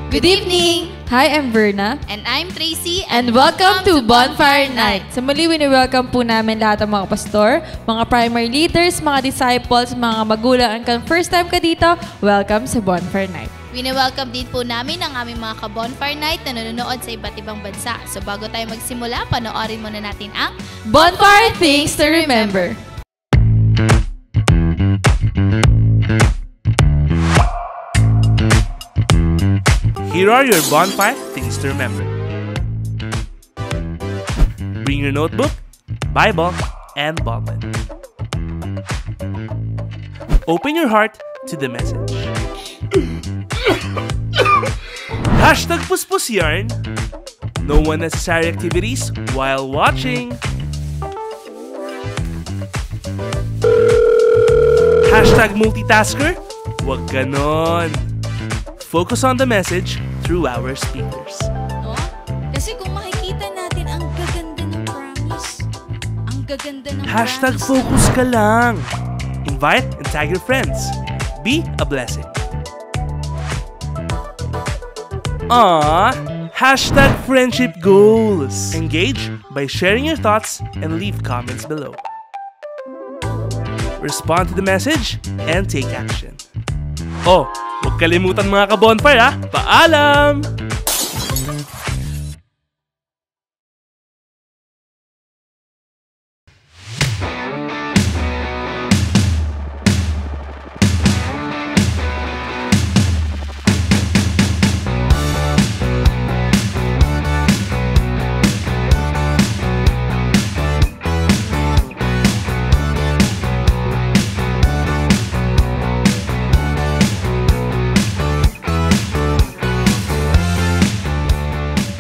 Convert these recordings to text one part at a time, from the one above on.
Good evening! Hi, I'm Verna. And I'm Tracy. And welcome to Bonfire Night. Sa muli, wini-welcome po namin lahat ng mga pastor, mga primary leaders, mga disciples, mga magulang. And kung first time ka dito, welcome sa Bonfire Night. Wini-welcome din po namin ang aming mga ka-Bonfire Night na nanonood sa iba't ibang bansa. So bago tayo magsimula, panoorin muna natin ang Bonfire Things to Remember. Here are your bonfire things to remember. Bring your notebook, Bible, and ballpen. Open your heart to the message. Hashtag Puspus Yarn. No unnecessary activities while watching. Hashtag multitasker. Wag ganon. Focus on the message through our speakers. No? Kasi kung makikita natin, ang gaganda ng promise. Ang gaganda ng Hashtag promise. focus ka lang. Invite and tag your friends. Be a blessing. Hashtag friendship goals. Engage by sharing your thoughts and leave comments below. Respond to the message and take action. Huwag kalimutan mga ka-bonfire ha. Paalam!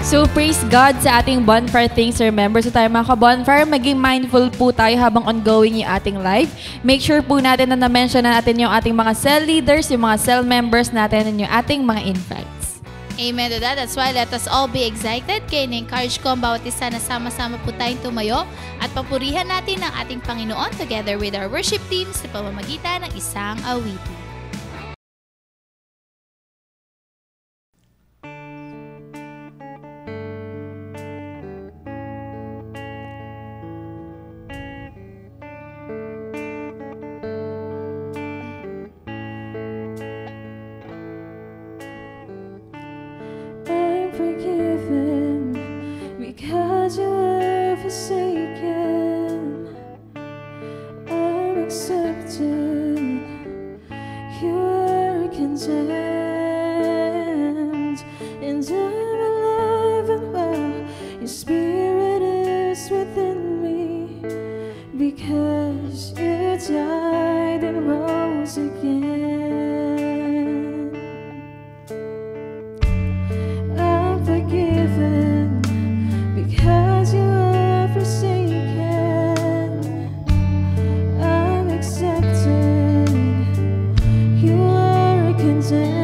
So, praise God sa ating Bonfire Things to Remember. So tayo mga ka-bonfire, maging mindful po tayo habang ongoing yung ating live. Make sure po natin na na-mention na natin yung ating mga cell leaders, yung mga cell members natin, and yung ating mga invites. Amen to that. That's why let us all be excited. Kaya na-encourage ko ang bawat isa na sama-sama po tayong tumayo at papurihan natin ang ating Panginoon together with our worship teams sa pamamagitan ng isang awitin. Forgiven because you were forsaken. I'm accepted. You were condemned, and I'm alive and well. Your spirit is within me because you died and rose again. Forgiven because you were forsaken. I'm accepted. You are condemned,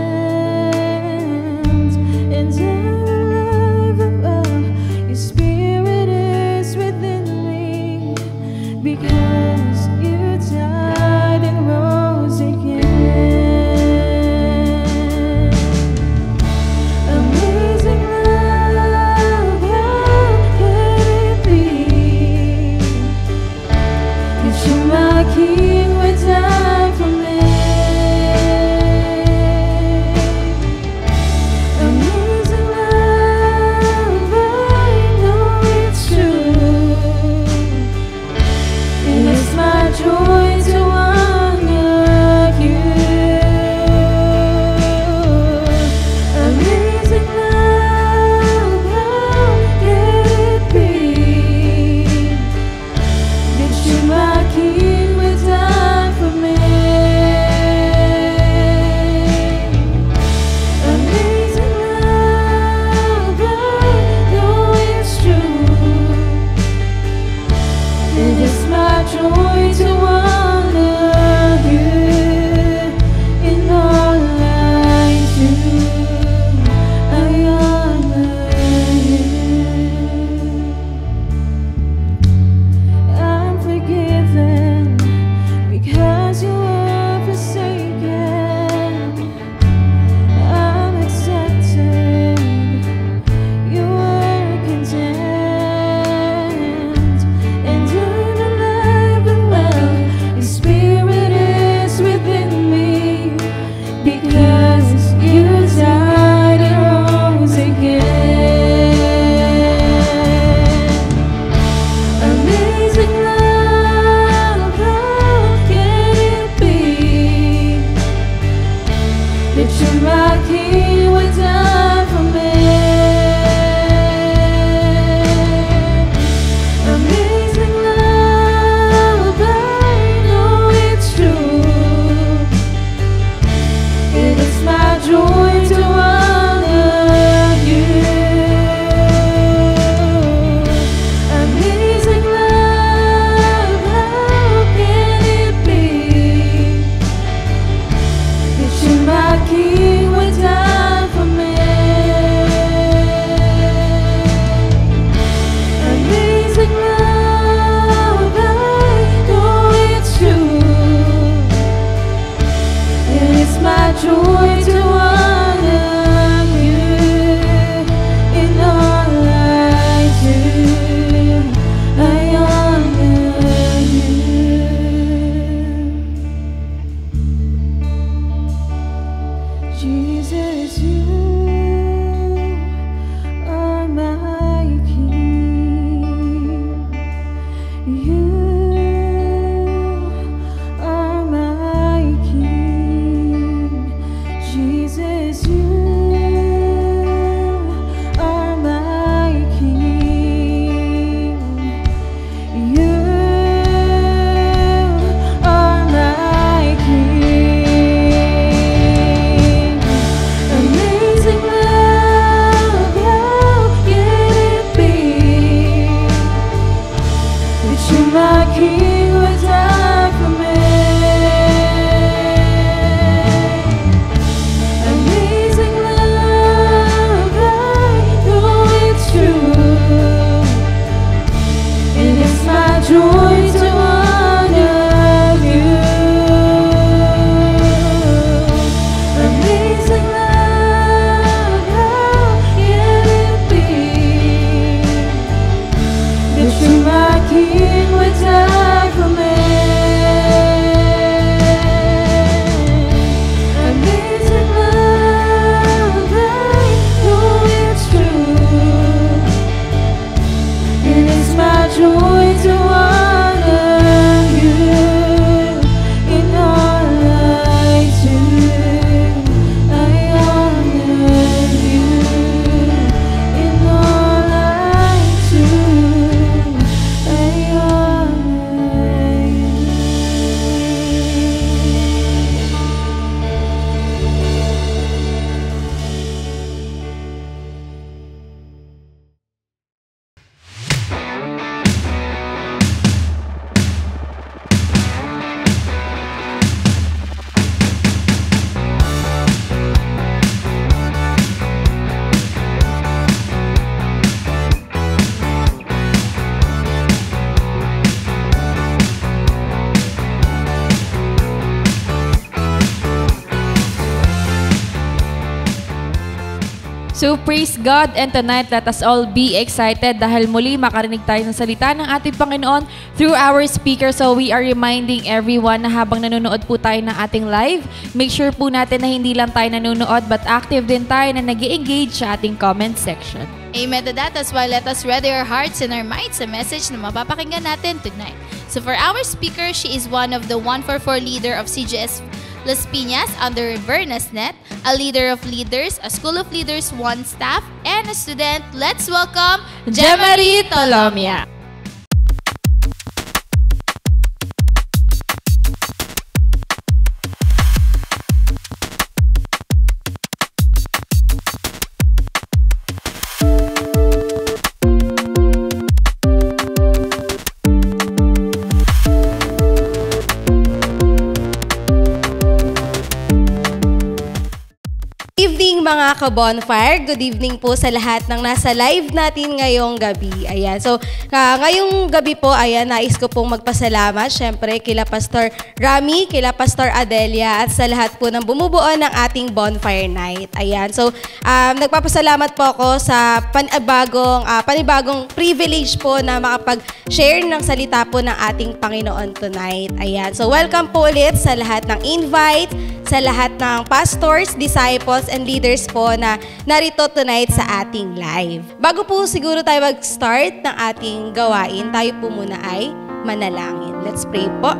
and I'm alive and well. Your spirit is within me because you died and rose. So praise God, and tonight let us all be excited dahil muli makarinig tayo ng salita ng ating Panginoon through our speaker. So we are reminding everyone na habang nanonood po tayo ng ating live, make sure po natin na hindi lang tayo nanonood but active din tayo na nag-i-engage sa ating comment section. Amen to that. That's why let us ready our hearts and our minds sa message na mapapakinggan natin tonight. So for our speaker, she is one of the 144 leader of CGS Las Piñas under Vernasnet, a leader of leaders, a School of Leaders 1 staff, and a student. Let's welcome Jemarie Tolomia. Mga ka-bonfire, good evening po sa lahat ng nasa live natin ngayong gabi. Ayan, so ngayong gabi po, ayan, nais ko pong magpasalamat syempre kila Pastor Rami, kila Pastor Adelia at sa lahat po ng bumubuo ng ating bonfire night. Ayan, so nagpapasalamat po ako sa panibagong privilege po na makapag-share ng salita po ng ating Panginoon tonight. Ayan, so welcome po ulit sa lahat ng invite, sa lahat ng pastors, disciples, and leaders po na narito tonight sa ating live. Bago po siguro tayo mag-start ng ating gawain, tayo po muna ay manalangin. Let's pray po.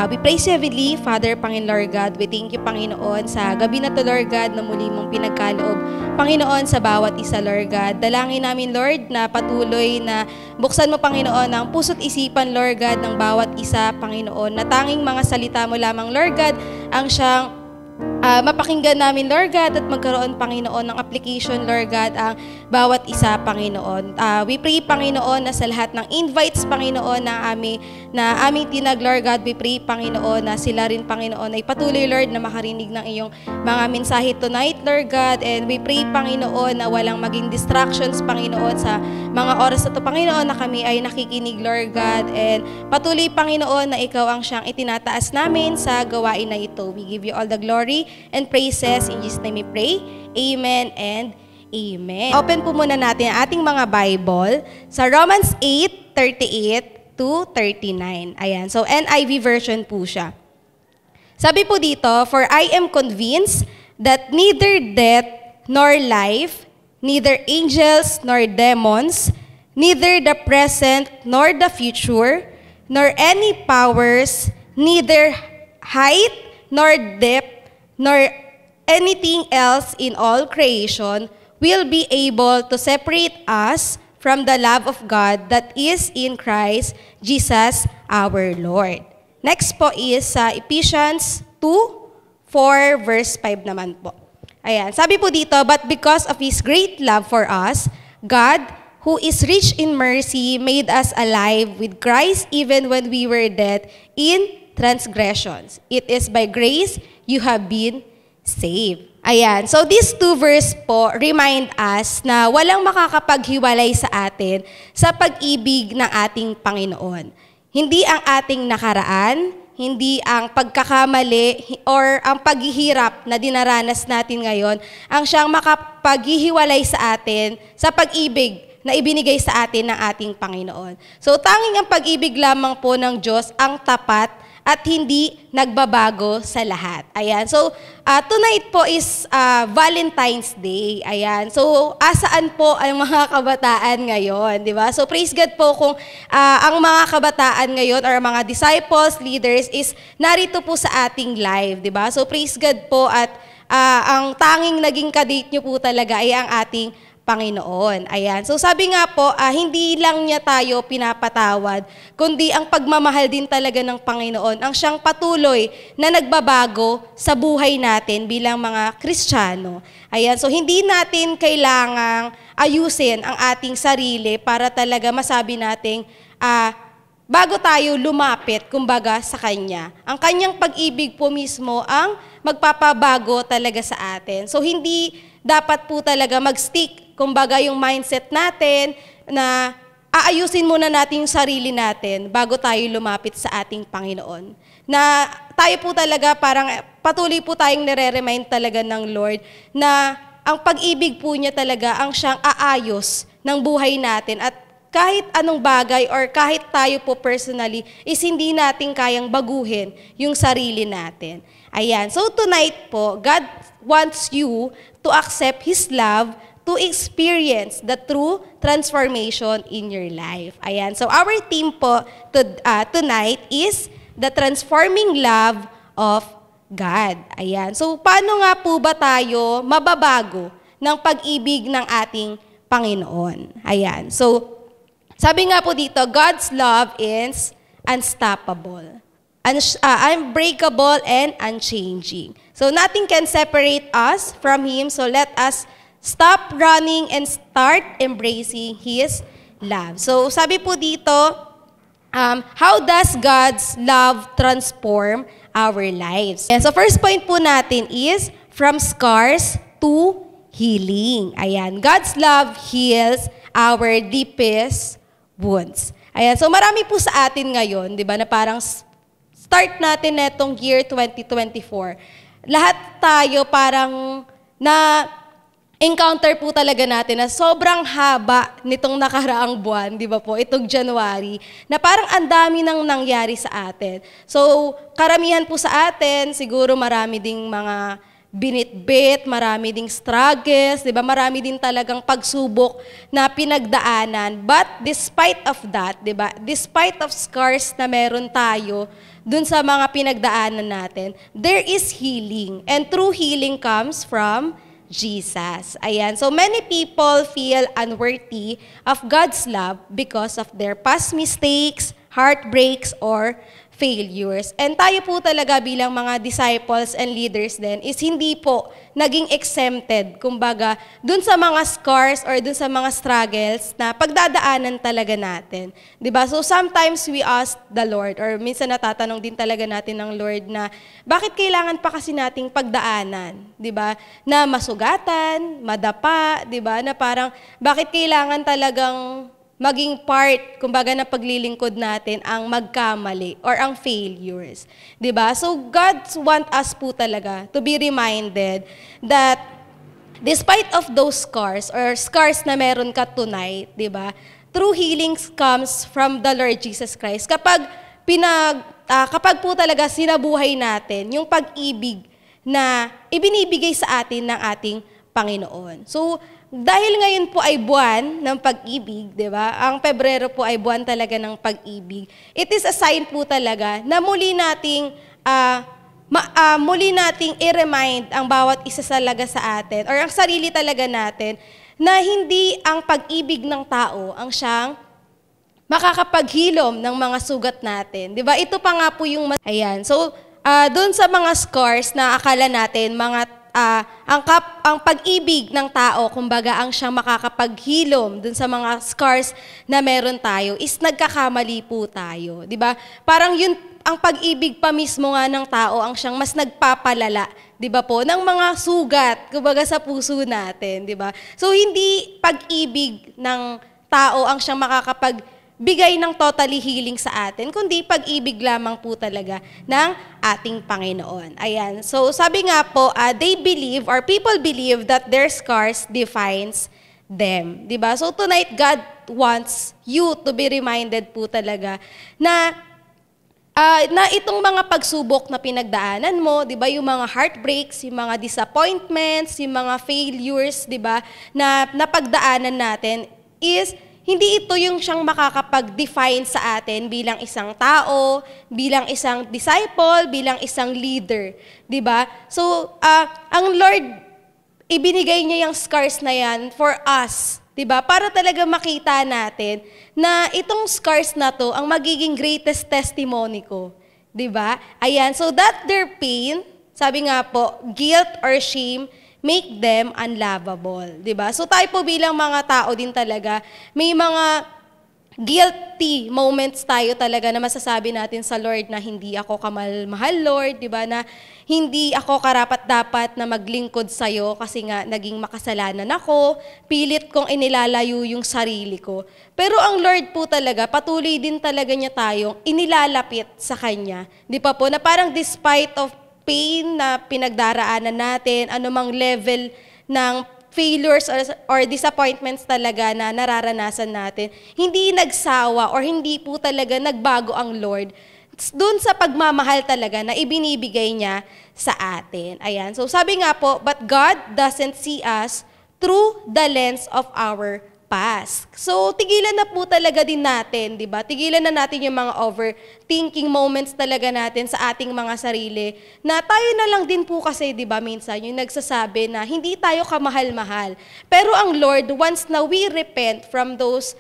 We praise you, Heavenly Father, Panginoon Lord God. We thank you, Panginoon, sa gabi na to, Lord God, na muli mong pinagkaloob, Panginoon, sa bawat isa, Lord God. Dalangin namin, Lord, na patuloy na buksan mo, Panginoon, ang puso't isipan, Lord God, ng bawat isa, Panginoon, na tanging mga salita mo lamang, Lord God, ang siyang mapakinggan namin, Lord God, at magkaroon, Panginoon, ng application, Lord God, ang bawat isa, Panginoon. We pray, Panginoon, na sa lahat ng invites, Panginoon, na aming tinag, Lord God, we pray, Panginoon, na sila rin, Panginoon, ay patuloy, Lord, na makarinig ng iyong mga mensahe tonight, Lord God, and we pray, Panginoon, na walang maging distractions, Panginoon, sa mga oras na ito, Panginoon, na kami ay nakikinig, Lord God, and patuloy, Panginoon, na ikaw ang siyang itinataas namin sa gawain na ito. We give you all the glory and praises. In Jesus' name we pray. Amen and amen. Open po muna natin ang ating mga Bible sa Romans 8:38 to 39. Ayan. So, NIV version po siya. Sabi po dito, "For I am convinced that neither death nor life, neither angels nor demons, neither the present nor the future, nor any powers, neither height nor depth, nor anything else in all creation will be able to separate us from the love of God that is in Christ Jesus our Lord." Next po is sa Ephesians 2:4 verse 5 naman po. Ayan, sabi po dito, "But because of His great love for us, God, who is rich in mercy, made us alive with Christ even when we were dead in transgressions. It is by grace you have been saved." Ayan. So these two verse po remind us na walang makakapaghiwalay sa atin sa pag-ibig ng ating Panginoon. Hindi ang ating nakaraan, hindi ang pagkakamali or ang paghihirap na dinaranas natin ngayon ang siyang makapaghihiwalay sa atin sa pag-ibig na ibinigay sa atin ng ating Panginoon. So tanging ang pag-ibig lamang po ng Diyos ang tapat at hindi nagbabago sa lahat. Ayan. So, tonight po is Valentine's Day. Ayan. So, asaan po ang mga kabataan ngayon? Di ba? So, praise God po kung ang mga kabataan ngayon or mga disciples, leaders is narito po sa ating live. Di ba? So, praise God po at ang tanging naging kadate nyo po talaga ay ang ating Panginoon. Ayan. So sabi nga po, hindi lang niya tayo pinapatawad, kundi ang pagmamahal din talaga ng Panginoon ang siyang patuloy na nagbabago sa buhay natin bilang mga Kristiyano. Ayan. So hindi natin kailangang ayusin ang ating sarili para talaga masabi nating bago tayo lumapit, kumbaga, sa Kanya. Ang Kanyang pag-ibig po mismo ang magpapabago talaga sa atin. So hindi dapat po talaga mag-stick, kumbaga, yung mindset natin na aayusin muna natin yung sarili natin bago tayo lumapit sa ating Panginoon. Na tayo po talaga parang patuloy po tayong nire-remind talaga ng Lord na ang pag-ibig po niya talaga ang siyang aayos ng buhay natin at kahit anong bagay or kahit tayo po personally is hindi natin kayang baguhin yung sarili natin. Ayan. So tonight po, God wants you to accept His love to experience the true transformation in your life. Ayan. So our theme po tonight is the transforming love of God. Ayan. So paano nga po ba tayo mababago ng pag-ibig ng ating Panginoon? Ayan. So sabi nga po dito, God's love is unstoppable, unbreakable, and unchanging. So nothing can separate us from Him. So let us stop running and start embracing His love. So sabi po dito, how does God's love transform our lives? And so first point po natin is from scars to healing. Ayan, God's love heals our deepest wounds. Ayan, so marami po sa atin ngayon, di ba, na parang start natin netong year 2024. Lahat tayo parang na-encounter po talaga natin na sobrang haba nitong nakaraang buwan, di ba po, itong January, na parang ang dami nang nangyari sa atin. So, karamihan po sa atin, siguro marami ding mga binitbit, marami ding struggles, di ba? Marami din talagang pagsubok na pinagdaanan. But despite of that, di ba? Despite of scars na meron tayo dun sa mga pinagdaanan natin, there is healing. And true healing comes from Jesus. Ayan. So many people feel unworthy of God's love because of their past mistakes, heartbreaks, or failures. And tayo po talaga bilang mga disciples and leaders din is hindi po naging exempted, kumbaga, dun sa mga scars or dun sa mga struggles na pagdadaanan talaga natin. Diba? So sometimes we ask the Lord, or minsan natatanong din talaga natin ng Lord na, bakit kailangan pa kasi nating pagdaanan? Diba? Na masugatan, madapa, diba? Na parang, bakit kailangan talagang maging part, kumbaga, na paglilingkod natin ang magkamali or ang failures. Diba? So, God want us po talaga to be reminded that despite of those scars or scars na meron ka tonight, diba, true healing comes from the Lord Jesus Christ. Kapag po talaga sinabuhay natin yung pag-ibig na ibinibigay sa atin ng ating Panginoon. So, dahil ngayon po ay buwan ng pag-ibig, di ba? Ang Pebrero po ay buwan talaga ng pag-ibig. It is a sign po talaga na muli nating i-remind ang bawat isa talaga sa atin or ang sarili talaga natin na hindi ang pag-ibig ng tao ang siyang makakapaghilom ng mga sugat natin. Di ba? Ito pa nga po yung ayan. So, doon sa mga scars na akala natin, ang pag-ibig ng tao, kumbaga, ang siyang makakapaghilom dun sa mga scars na meron tayo, is nagkakamali po tayo. Diba? Parang yun, ang pag-ibig pa mismo nga ng tao, ang siyang mas nagpapalala, diba po, ng mga sugat, kumbaga, sa puso natin. Diba? So, hindi pag-ibig ng tao ang siyang makakapagbigay ng totally healing sa atin, kundi pag-ibig lamang po talaga ng ating Panginoon. Ayan. So, sabi nga po, they believe or people believe that their scars defines them. Diba? So, tonight, God wants you to be reminded po talaga na itong mga pagsubok na pinagdaanan mo, diba? Yung mga heartbreaks, yung mga disappointments, yung mga failures, diba? Na napagdaanan natin is hindi ito yung siyang makakapag-define sa atin bilang isang tao, bilang isang disciple, bilang isang leader. Diba? So, ang Lord, ibinigay niya yung scars na yan for us. Diba? Para talaga makita natin na itong scars na to ang magiging greatest testimony ko. Diba? Ayan. So, that their pain, sabi nga po, guilt or shame, make them unlovable, 'di ba? So tayo po bilang mga tao din talaga, may mga guilty moments tayo talaga na masasabi natin sa Lord na hindi ako kamahal, Lord, 'di ba? Na hindi ako karapat-dapat na maglingkod sa iyo kasi nga naging makasalanan ako, pilit kong inilalayo yung sarili ko. Pero ang Lord po talaga, patuloy din talaga niya tayong inilalapit sa kanya. 'Di pa po na parang despite of pain na pinagdaraanan natin, anumang level ng failures or disappointments talaga na nararanasan natin, hindi nagsawa or hindi po talaga nagbago ang Lord doon sa pagmamahal talaga na ibinibigay niya sa atin. Ayan. So sabi nga po, but God doesn't see us through the lens of our past. So, tigilan na po talaga din natin, di ba? Tigilan na natin yung mga overthinking moments talaga natin sa ating mga sarili, na tayo na lang din po kasi, di ba, minsan, yung nagsasabi na hindi tayo kamahal-mahal. Pero ang Lord, once na we repent from those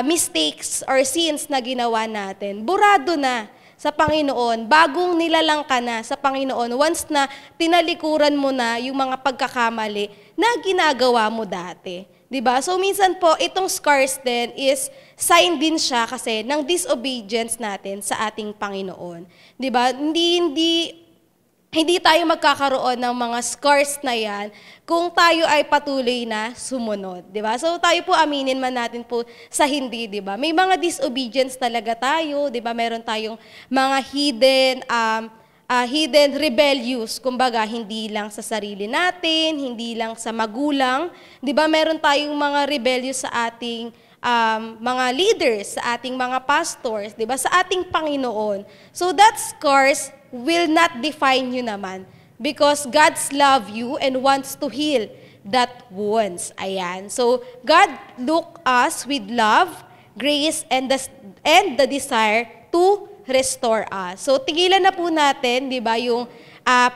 mistakes or sins na ginawa natin, burado na sa Panginoon, bagong nilalang ka na sa Panginoon, once na tinalikuran mo na yung mga pagkakamali na ginagawa mo dati. Diba? So minsan po, itong scars din is sign din siya kasi ng disobedience natin sa ating Panginoon. Diba? Hindi tayo magkakaroon ng mga scars na yan kung tayo ay patuloy na sumunod. Diba? So tayo po, aminin man natin po sa hindi. Diba? May mga disobedience talaga tayo. Diba? Meron tayong mga hidden rebellious, kumbaga hindi lang sa sarili natin, hindi lang sa magulang. 'Di ba meron tayong mga rebellious sa ating mga leaders, sa ating mga pastors, 'di ba sa ating Panginoon. So that scars will not define you naman because God's love you and wants to heal that wounds. Ayan. So God look us with love, grace and the desire to restore us. So, tigilan na po natin, di ba, yung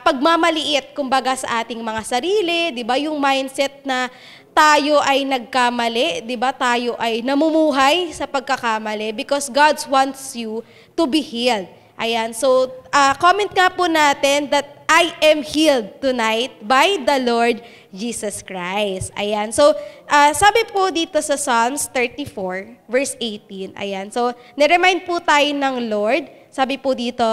pagmamaliit, kumbaga, sa ating mga sarili, di ba, yung mindset na tayo ay nagkamali, di ba, tayo ay namumuhay sa pagkakamali because God wants you to be healed. Ayan, so, comment nga po natin that I am healed tonight by the Lord Jesus Christ. Ayan, so, sabi po dito sa Psalms 34, verse 18, ayan, so, niremind po tayo ng Lord, sabi po dito,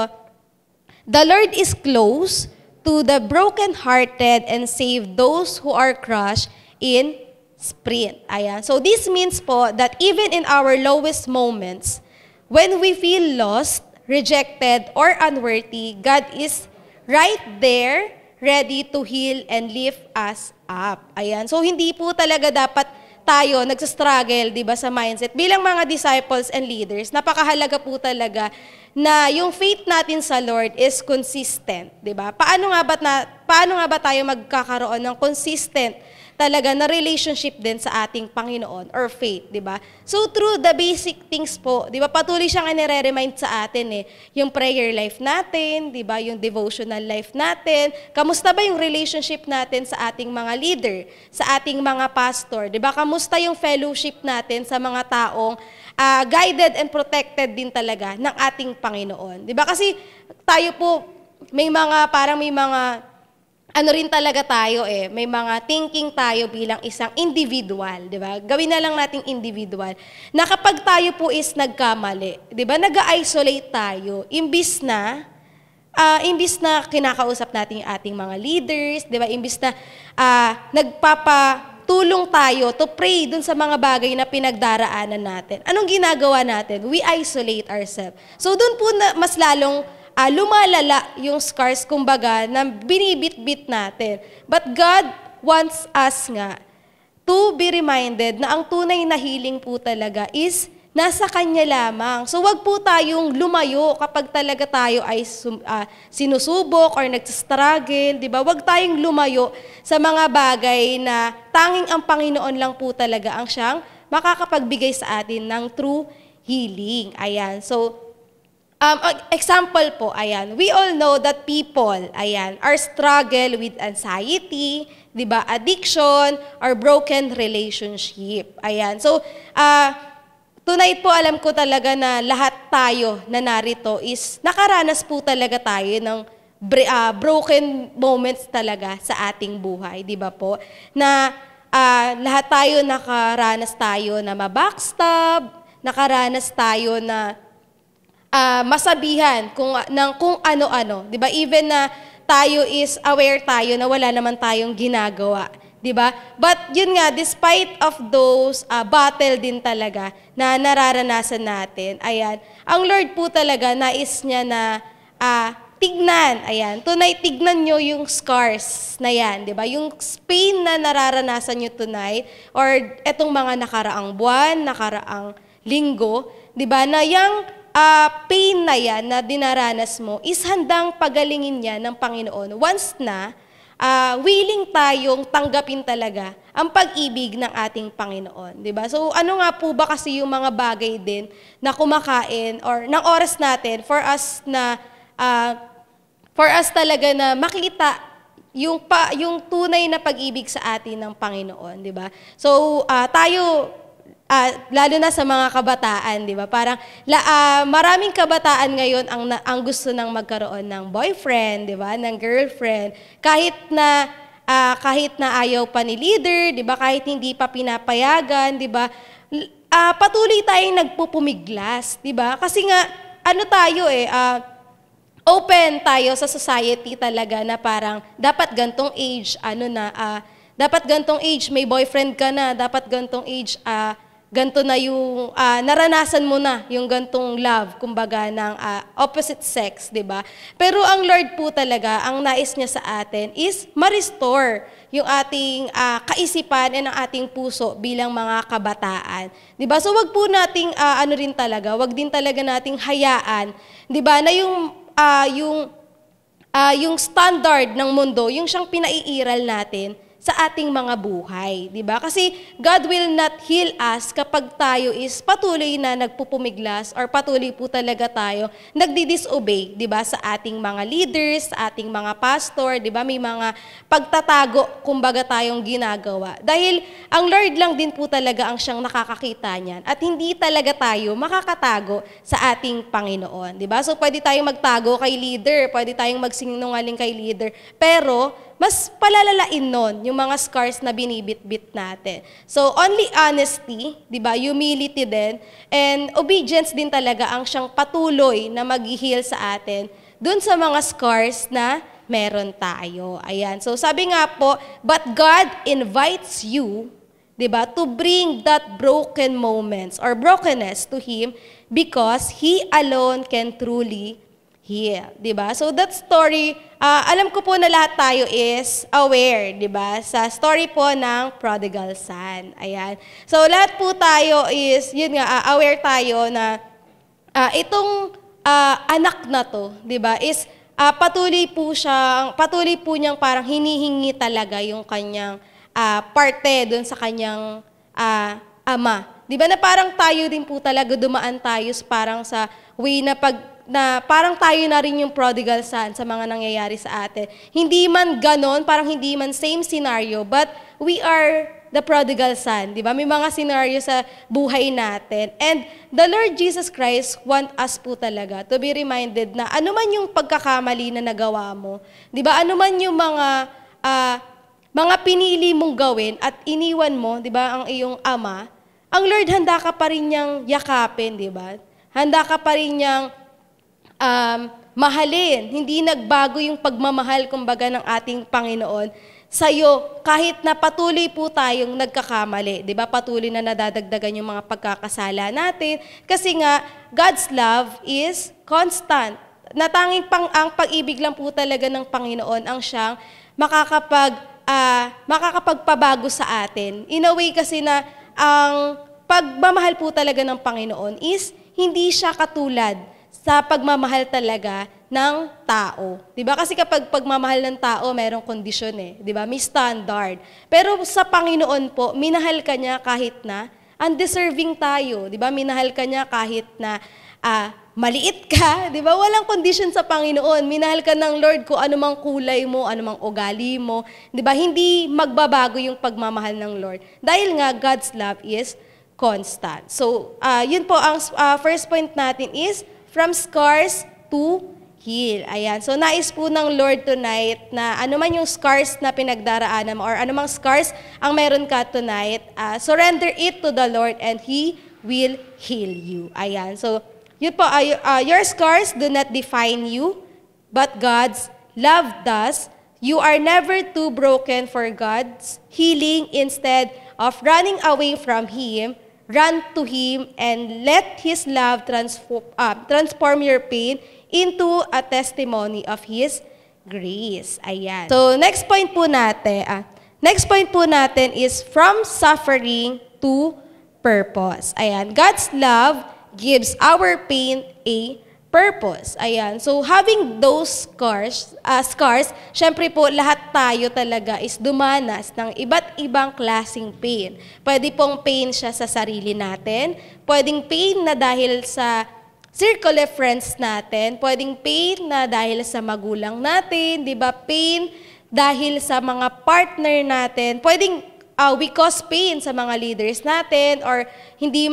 the Lord is close to the brokenhearted and save those who are crushed in spirit. Ayan, so this means po that even in our lowest moments, when we feel lost, rejected, or unworthy, God is right there, ready to heal and lift us up. Ayan. So, hindi po talaga dapat tayo nagsastruggle, di ba, sa mindset. Bilang mga disciples and leaders, napakahalaga po talaga na yung faith natin sa Lord is consistent, di ba? Paano nga ba tayo magkakaroon ng consistent talaga na relationship din sa ating Panginoon or faith, di ba? So through the basic things po, di ba, patuloy siyang nire-remind sa atin yung prayer life natin, di ba, yung devotional life natin. Kamusta ba yung relationship natin sa ating mga leader, sa ating mga pastor, di ba? Kamusta yung fellowship natin sa mga taong guided and protected din talaga ng ating Panginoon, di ba? Kasi tayo po may mga ano rin talaga tayo may mga thinking tayo bilang isang individual, di ba? Gawin na lang nating individual. Na kapag tayo po is nagkamali, di ba, nag-isolate tayo, imbis na kinakausap natin yung ating mga leaders, di ba? Imbis na nagpapatulong tayo to pray dun sa mga bagay na pinagdaraanan natin. Anong ginagawa natin? We isolate ourselves. So dun po mas lalong lumalala yung scars, kumbaga, na binibit-bit natin. But God wants us nga to be reminded na ang tunay na healing po talaga is nasa Kanya lamang. So wag po tayong lumayo kapag talaga tayo ay sinusubok or nagsastruggle, di ba? Wag tayong lumayo sa mga bagay na tanging ang Panginoon lang po talaga ang siyang makakapagbigay sa atin ng true healing. Ayan, so example po, ayan, we all know that people, ayan, are struggle with anxiety, di ba, addiction, or broken relationship. Ayan, so, tonight po alam ko talaga na lahat tayo na narito is nakaranas po talaga tayo ng broken moments talaga sa ating buhay, di ba po? Na lahat tayo nakaranas tayo na mabackstab, nakaranas tayo na masabihan kung ano-ano, 'di ba? Even na tayo is aware tayo na wala naman tayong ginagawa, 'di ba? But yun nga, despite of those battle din talaga na nararanasan natin, ayan, ang Lord po talaga nais niya na tignan, ayan, tunay tignan nyo yung scars na yan, di ba? Yung pain na nararanasan nyo tonight, or etong mga nakaraang buwan, nakaraang linggo, di ba, na yung pain na yan na dinaranas mo is handang pagalingin yan ng Panginoon once na willing tayong tanggapin talaga ang pag-ibig ng ating Panginoon, di ba? So ano nga po ba kasi yung mga bagay din na kumakain or ng oras natin for us talaga na makita yung tunay na pag-ibig sa atin ng Panginoon, di ba? So tayo lalo na sa mga kabataan, di ba? Parang maraming kabataan ngayon ang gusto nang magkaroon ng boyfriend, di ba? Ng girlfriend, kahit na ayaw pa ni leader, di ba? Kahit hindi pa pinapayagan, di ba? Patuloy tayong nagpupumiglas, di ba? Kasi nga open tayo sa society talaga na parang dapat gantong age, dapat gantong age may boyfriend ka na, dapat gantong age ganto na yung naranasan mo na yung gantong love, kumbaga ng opposite sex, 'di ba? Pero ang Lord po talaga, ang nais niya sa atin is ma-restore yung ating kaisipan and ang ating puso bilang mga kabataan. 'Di ba? So wag po nating wag din talaga nating hayaan, 'di ba, na yung standard ng mundo, yung siyang pinaiiral natin sa ating mga buhay, di ba? Kasi God will not heal us kapag tayo is patuloy na nagpupumiglas or patuloy po talaga tayo nagdi-disobey, di ba? Sa ating mga leaders, sa ating mga pastor, di ba? May mga pagtatago, kumbaga tayong ginagawa. Dahil ang Lord lang din po talaga ang siyang nakakakita niyan at hindi talaga tayo makakatago sa ating Panginoon, di ba? So pwede tayong magtago kay leader, pwede tayong magsinungaling kay leader, pero mas palalalain nun yung mga scars na binibit-bit natin. So, only honesty, di ba, humility din, and obedience din talaga ang siyang patuloy na mag-heal sa atin dun sa mga scars na meron tayo. Ayan. So, sabi nga po, but God invites you, di ba, to bring that broken moments or brokenness to Him because He alone can truly heal, di ba? So that story, alam ko po na lahat tayo is aware, di ba? Sa story po ng prodigal son. Ayan. So lahat po tayo is, aware tayo na itong anak na to, di ba? Is patuloy po niyang parang hinihingi talaga yung kanyang parte doon sa kanyang ama. Di ba na parang tayo din po talaga dumaan tayo parang sa way na parang tayo na rin yung prodigal son sa mga nangyayari sa atin. Hindi man ganon, parang hindi man same scenario, but we are the prodigal son. Di ba? May mga scenario sa buhay natin. And the Lord Jesus Christ want us po talaga to be reminded na ano man yung pagkakamali na nagawa mo, di ba? Ano man yung mga pinili mong gawin at iniwan mo, di ba, ang iyong ama, ang Lord handa ka pa rin niyang yakapin, di ba? Handa ka pa rin niyang mahalin. Hindi nagbago yung pagmamahal, kumbaga, ng ating Panginoon sa'yo, kahit na patuloy po tayong nagkakamali. Di ba? Patuloy na nadadagdagan yung mga pagkakasala natin. Kasi nga, God's love is constant. Natanging ang pag-ibig lang po talaga ng Panginoon ang siyang makakapagpabago sa atin. In a way kasi na ang pagmamahal po talaga ng Panginoon is hindi siya katulad sa pagmamahal talaga ng tao. 'Di ba? Kasi kapag pagmamahal ng tao, mayroong kondisyon 'di ba? May standard. Pero sa Panginoon po, minahal ka niya kahit na undeserving tayo, 'di ba? Minahal ka niya kahit na maliit ka, 'di ba? Walang kondisyon sa Panginoon. Minahal ka ng Lord kung anumang kulay mo, anumang ugali mo, 'di ba? Hindi magbabago yung pagmamahal ng Lord. Dahil nga God's love is constant. So, yun po ang first point natin is from scars to heal. Ayan. So, nais po ng Lord tonight na ano man yung scars na pinagdaraanan mo or anumang scars ang meron ka tonight, surrender it to the Lord and He will heal you. Ayan. So, yun po, your scars do not define you, but God's love does. You are never too broken for God's healing. Instead of running away from Him, run to Him and let His love transform your pain into a testimony of His grace. Ayan. So, next point po natin is from suffering to purpose. Ayan. God's love gives our pain a purpose. Ayan. So, having those scars, syempre po, lahat tayo talaga is dumanas ng iba't ibang klaseng pain. Pwede pong pain siya sa sarili natin, pwedeng pain na dahil sa circle of friends natin, pwedeng pain na dahil sa magulang natin, di ba? Pain dahil sa mga partner natin, pwedeng we cause pain sa mga leaders natin, or hindi,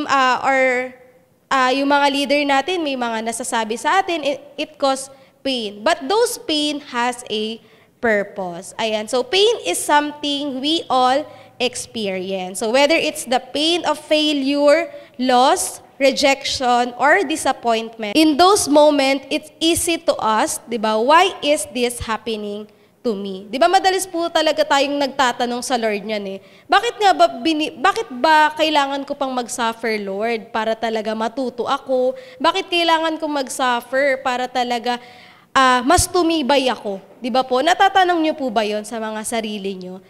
yung mga leader natin, may mga nasasabi sa atin, it cause pain. But those pain has a purpose. Ayan. So, pain is something we all experience. So, whether it's the pain of failure, loss, rejection, or disappointment, in those moments, it's easy to ask, di ba, why is this happening to me? Di ba madalas po talaga tayong nagtatanong sa Lord niyan eh. Bakit ba kailangan ko pang mag-suffer, Lord, para talaga matuto ako? Bakit kailangan ko mag-suffer para talaga mas tumibay ako? Di ba po? Natatanong niyo po ba yon sa mga sarili niyo?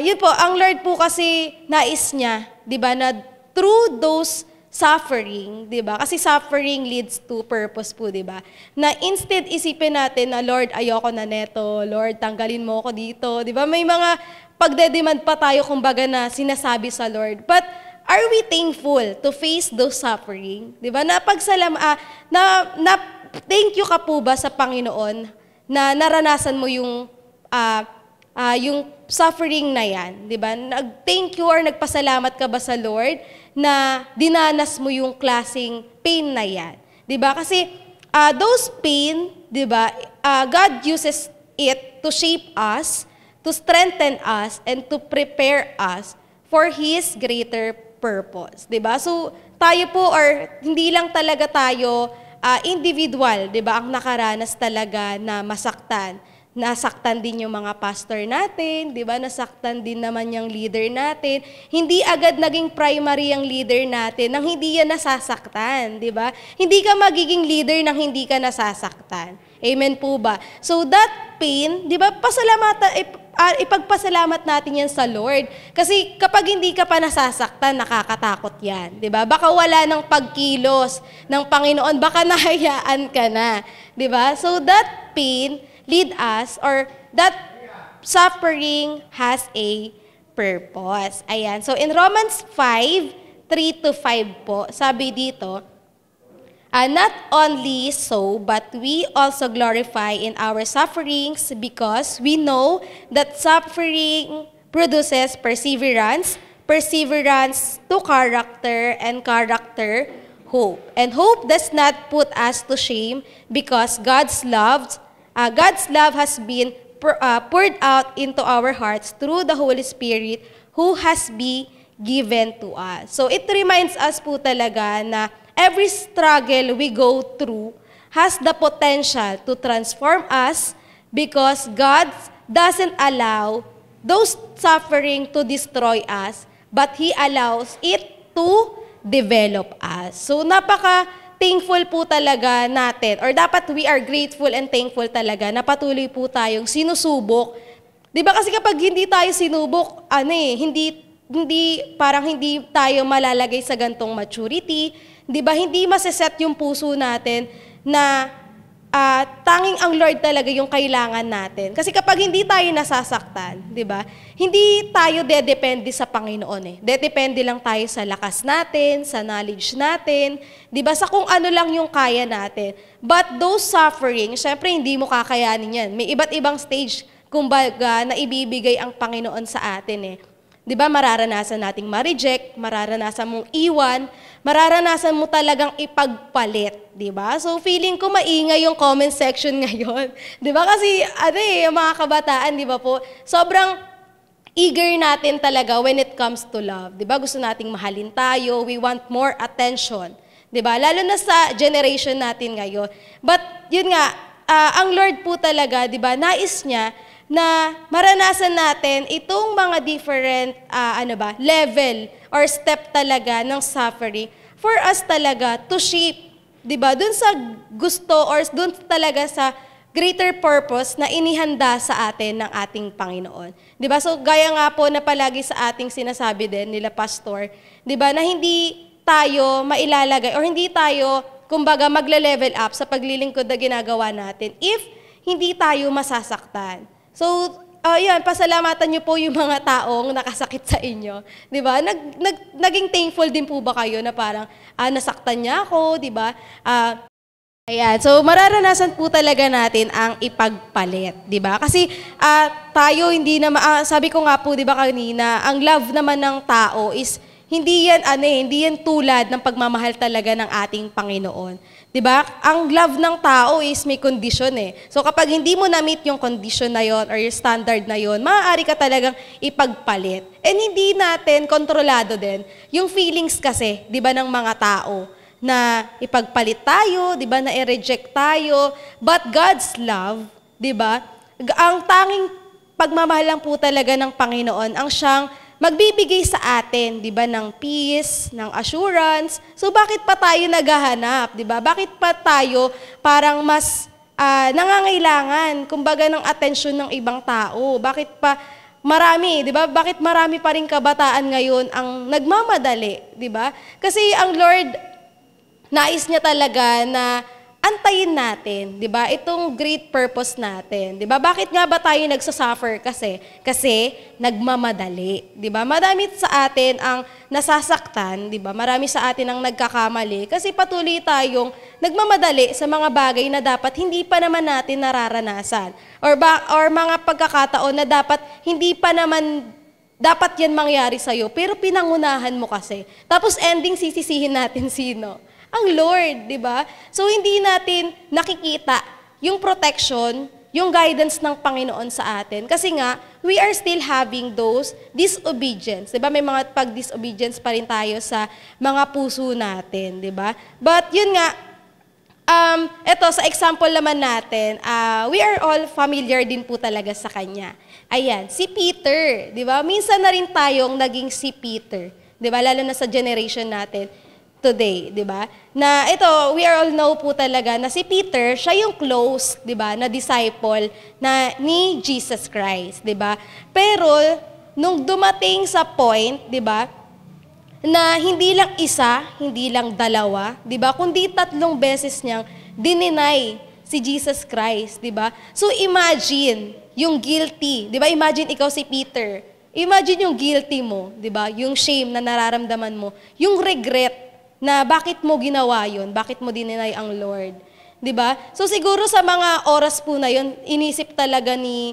Yun po, ang Lord po kasi nais niya, di ba, na through those suffering, di ba? Kasi suffering leads to purpose po, di ba? Na instead isipin natin na, Lord, ayoko na neto, Lord, tanggalin mo ako dito, di ba? May mga pagdedemand pa tayo, kumbaga, na sinasabi sa Lord. But are we thankful to face those suffering? Di ba? Thank you ka po ba sa Panginoon na naranasan mo yung suffering na yan, di ba? Nag-thank you or nagpasalamat ka ba sa Lord na dinanas mo yung klaseng pain na yan? Di ba? Kasi those pain, di ba, God uses it to shape us, to strengthen us, and to prepare us for His greater purpose. Di ba? So, tayo po, or hindi lang talaga tayo individual, di ba, ang nakaranas talaga na masaktan. Nasaktan din yung mga pastor natin, di ba? Nasaktan din naman yung leader natin. Hindi agad naging primary ang leader natin nang hindi yan nasasaktan, di ba? Hindi ka magiging leader nang hindi ka nasasaktan. Amen po ba? So that pain, di ba, ipagpasalamat natin yan sa Lord. Kasi kapag hindi ka pa nasasaktan, nakakatakot yan, di ba? Baka wala ng pagkilos ng Panginoon, baka nahayaan ka na, di ba? So that pain lead us, or that suffering has a purpose. Ayan. So, in Romans 5:3-5 po, sabi dito, not only so, but we also glorify in our sufferings because we know that suffering produces perseverance, perseverance to character, and character, hope. And hope does not put us to shame because God's love has been poured out into our hearts through the Holy Spirit who has been given to us. So it reminds us po talaga na every struggle we go through has the potential to transform us because God doesn't allow those suffering to destroy us, but He allows it to develop us. So thankful po talaga natin, or dapat we are grateful and thankful talaga na patuloy po tayong sinusubok. Di ba kasi kapag hindi tayo sinubok, parang hindi tayo malalagay sa gantong maturity. Di ba? Hindi maseset yung puso natin na tanging ang Lord talaga yung kailangan natin. Kasi kapag hindi tayo nasasaktan, di ba? Hindi tayo dedepende sa Panginoon eh. Dedepende lang tayo sa lakas natin, sa knowledge natin, di ba? Sa kung ano lang yung kaya natin. But those suffering, syempre hindi mo kakayanin yan. May iba't ibang stage, kumbaga, na ibibigay ang Panginoon sa atin eh. Di ba, mararanasan nating ma-reject, mararanasan mong iwan, mararanasan mo talagang ipagpalit, di ba? So, feeling ko maingay yung comment section ngayon. Di ba? Kasi, mga kabataan, di ba po, sobrang eager natin talaga when it comes to love. Di ba? Gusto nating mahalin tayo, we want more attention. Di ba? Lalo na sa generation natin ngayon. But, yun nga, ang Lord po talaga, di ba, nais niya na maranasan natin itong mga different level or step talaga ng suffering for us talaga to shape 'di ba? Doon sa gusto or doon talaga sa greater purpose na inihanda sa atin ng ating Panginoon. 'Di ba? So gaya nga po na palagi sa ating sinasabi din nila pastor, 'di ba, na hindi tayo mailalagay or hindi tayo kumbaga magle-level up sa paglilingkod na ginagawa natin if hindi tayo masasaktan. So yan, pasalamatan niyo po yung mga taong nakasakit sa inyo. 'Di ba? Naging thankful din po ba kayo na parang nasaktan niya ako, 'di ba? Ayan, so mararanasan po talaga natin ang ipagpalit, 'di ba? Kasi tayo hindi na sabi ko nga po 'di ba kanina, ang love naman ng tao is hindi yan tulad ng pagmamahal talaga ng ating Panginoon. 'Di ba? Ang love ng tao is may condition eh. So kapag hindi mo na-meet yung condition na yon or yung standard na yon, maaari ka talagang ipagpalit. And hindi natin kontrolado din yung feelings kasi, 'di ba, ng mga tao na ipagpalit tayo, 'di ba, na i-reject tayo, but God's love, 'di ba? Ang tanging pagmamahal lang po talaga ng Panginoon ang siyang magbibigay sa atin, 'di ba, ng peace, ng assurance. So bakit pa tayo naghahanap, 'di ba? Bakit pa tayo parang mas nangangailangan kumbaga ng atensyon ng ibang tao? Bakit pa marami, 'di ba? Bakit marami pa ring kabataan ngayon ang nagmamadali, 'di ba? Kasi ang Lord nais niya talaga na antayin natin, 'di ba? Itong great purpose natin, 'di ba? Bakit nga ba tayo nagsasuffer kasi nagmamadali, 'di ba? Marami sa atin ang nasasaktan, 'di ba? Marami sa atin ang nagkakamali kasi patuloy tayong nagmamadali sa mga bagay na dapat hindi pa naman natin nararanasan or mga pagkakataon na dapat hindi pa naman dapat yan mangyari sa'yo, pero pinangunahan mo kasi. Tapos ending sisisihin natin sino? Ang Lord, di ba? So, hindi natin nakikita yung protection, yung guidance ng Panginoon sa atin. Kasi nga, we are still having those disobedience. Di ba? May mga pag-disobedience pa rin tayo sa mga puso natin, di ba? But yun nga, eto, sa example naman natin, we are all familiar din po talaga sa kanya. Ayan, si Peter, di ba? Minsan na rin tayong naging si Peter, di ba? Lalo na sa generation natin today, di ba? Na ito, we all know po talaga na si Peter, siya yung close, di ba, na disciple na ni Jesus Christ, di ba? Pero nung dumating sa point, di ba, na hindi lang isa, hindi lang dalawa, di ba, kundi 3 beses niyang dininay si Jesus Christ, di ba? So imagine yung guilty, di ba? Imagine ikaw si Peter. Imagine yung guilty mo, di ba? Yung shame na nararamdaman mo, yung regret na bakit mo ginawa yun, bakit mo dininay ang Lord, di ba? So siguro sa mga oras po na yun, inisip talaga ni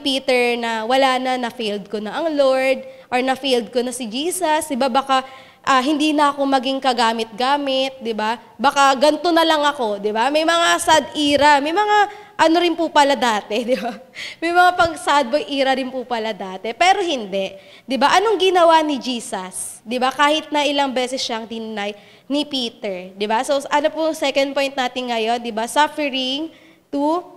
Peter na wala na-failed ko na ang Lord, or na-failed ko na si Jesus, di ba? Baka hindi na ako maging kagamit-gamit, di ba? Baka ganito na lang ako, di ba? May mga sad era, may mga ano rin po pala dati, di ba? May mga pang-sad boy era rin po pala dati, pero hindi. Di ba? Anong ginawa ni Jesus? Di ba? Kahit na ilang beses siyang dinay ni Peter, di ba? So ano po second point natin ngayon, di ba? Suffering to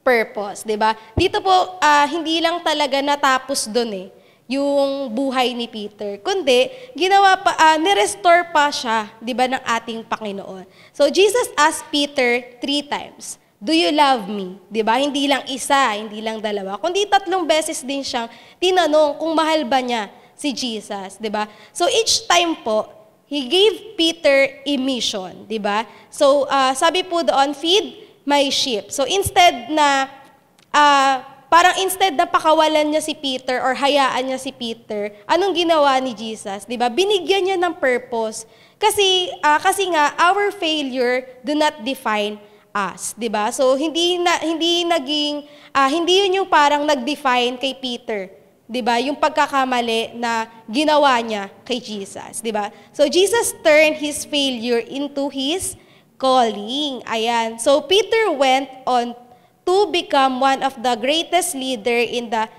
purpose, di ba? Dito po, hindi lang talaga natapos doon yung buhay ni Peter, kundi ginawa pa, ni-restore pa siya, di ba, ng ating Panginoon. So Jesus asked Peter 3 times, "Do you love me?" Di ba? Hindi lang isa, hindi lang dalawa, kundi 3 beses din siyang tinanong kung mahal ba niya si Jesus, di ba? So each time po, He gave Peter a mission, di ba? So sabi po doon, "Feed my sheep." So instead na instead na pakawalan niya si Peter or hayaan niya si Peter, anong ginawa ni Jesus? 'Di ba? Binigyan niya ng purpose. Kasi nga our failure do not define us, 'di ba? So hindi yun yung parang nag-define kay Peter, 'di ba? Yung pagkakamali na ginawa niya kay Jesus, 'di ba? So Jesus turned his failure into his calling. Ayan. So Peter went on to become one of the greatest leader in the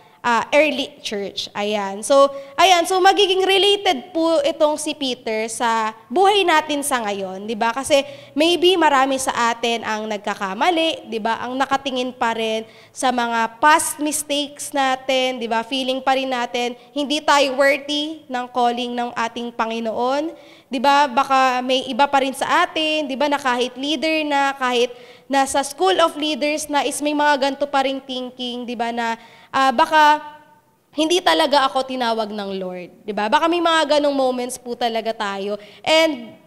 early church. Ayan. So magiging related po itong si Peter sa buhay natin sa ngayon, 'di ba? Kasi maybe marami sa atin ang nagkakamali, 'di ba? Ang nakatingin pa rin sa mga past mistakes natin, 'di ba? Feeling pa rin natin hindi tayo worthy ng calling ng ating Panginoon, 'di ba? Baka may iba pa rin sa atin, 'di ba, na kahit leader na, kahit nasa school of leaders na is may mga ganito pa ring thinking, 'di ba, na baka hindi talaga ako tinawag ng Lord, 'di ba? Baka may mga ganong moments po talaga tayo. And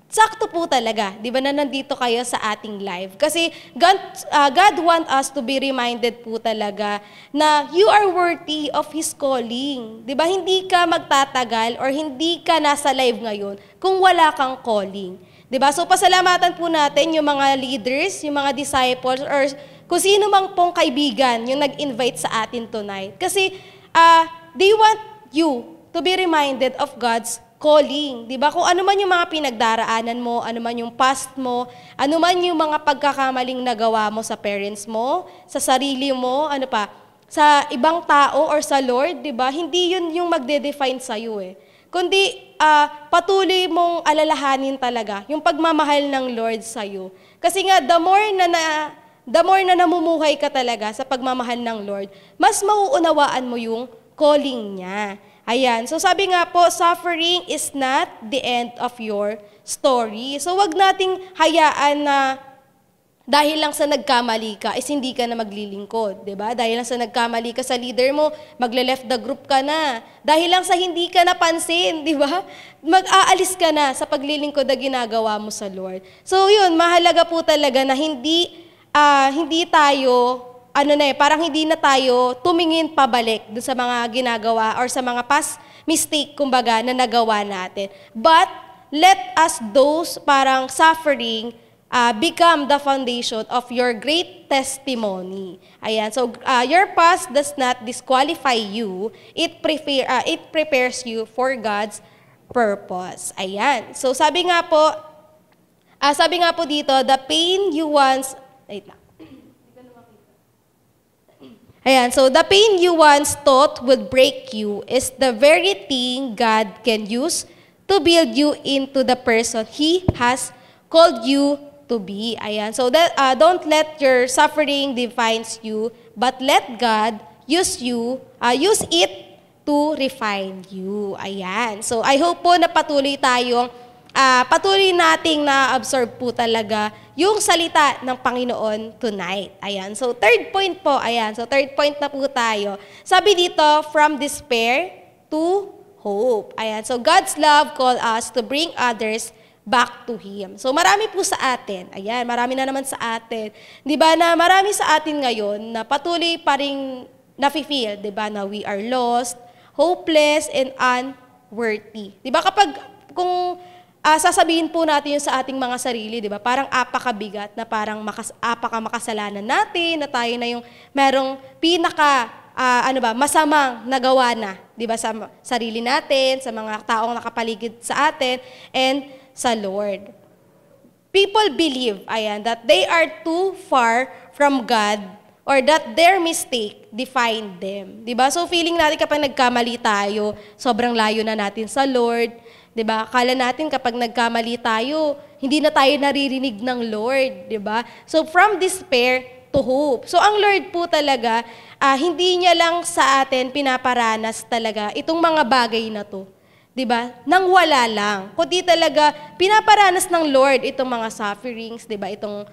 sakto po talaga, 'di ba, na nandito kayo sa ating live. Kasi God want us to be reminded po talaga na you are worthy of His calling. 'Di ba? Hindi ka magtatagal or hindi ka nasa live ngayon kung wala kang calling. 'Di ba? So pasalamatan po natin yung mga leaders, yung mga disciples, or kung sino mang pong kaibigan yung nag-invite sa atin tonight. Kasi they want you to be reminded of God's calling. Di ba? Kung ano man yung mga pinagdaraanan mo, ano man yung past mo, ano man yung mga pagkakamaling nagawa mo sa parents mo, sa sarili mo, ano pa, sa ibang tao or sa Lord, di ba? Hindi yun yung magde-define sa'yo eh. Kundi patuloy mong alalahanin talaga yung pagmamahal ng Lord sa'yo. Kasi nga, the more na namumuhay ka talaga sa pagmamahal ng Lord, mas mauunawaan mo yung calling niya. Ayan. So sabi nga po, suffering is not the end of your story. So wag nating hayaan na dahil lang sa nagkamali ka, is hindi ka na maglilingkod, 'di ba? Dahil lang sa nagkamali ka sa leader mo, magle-left the group ka na. Dahil lang sa hindi ka napansin, 'di ba? Mag-aalis ka na sa paglilingkod na ginagawa mo sa Lord. So 'yun, mahalaga po talaga na hindi tayo parang hindi na tayo tumingin pabalik dun sa mga ginagawa or sa mga past mistake, kumbaga, na nagawa natin. But, let us those parang suffering become the foundation of your great testimony. Ayan. So, your past does not disqualify you. It prepares you for God's purpose. Ayan. So, sabi nga po dito, the pain you once... Wait lang. Ayan, so the pain you once thought would break you is the very thing God can use to build you into the person He has called you to be. Ayan, so that, don't let your suffering defines you, but let God use it to refine you. Ayan, so I hope po na patuloy nating na-absorb po talaga yung salita ng Panginoon tonight. Ayan. So, third point po. Ayan. So, third point na po tayo. Sabi dito, from despair to hope. Ayan. So, God's love call us to bring others back to Him. So, marami po sa atin. Ayan. Marami na naman sa atin. Di ba na marami sa atin ngayon na patuloy pa rin nafe-feel, di ba, na we are lost, hopeless, and unworthy. Di ba kung sasabihin po natin yung sa ating mga sarili, di ba? Parang apakabigat na parang makasalanan natin, na tayo na yung merong masamang nagawa na, di ba? Sa sarili natin, sa mga taong nakapaligid sa atin, and sa Lord. People believe, that they are too far from God or that their mistake defined them. Di ba? So feeling natin kapag nagkamali tayo, sobrang layo na natin sa Lord. 'Di ba? Akala natin kapag nagkamali tayo, hindi na tayo naririnig ng Lord, 'di ba? So from despair to hope. So ang Lord po talaga, hindi niya lang sa atin pinaparanas talaga itong mga bagay na 'to. 'Di ba? Nang wala lang. Kundi talaga pinaparanas ng Lord itong mga sufferings, 'di ba? Itong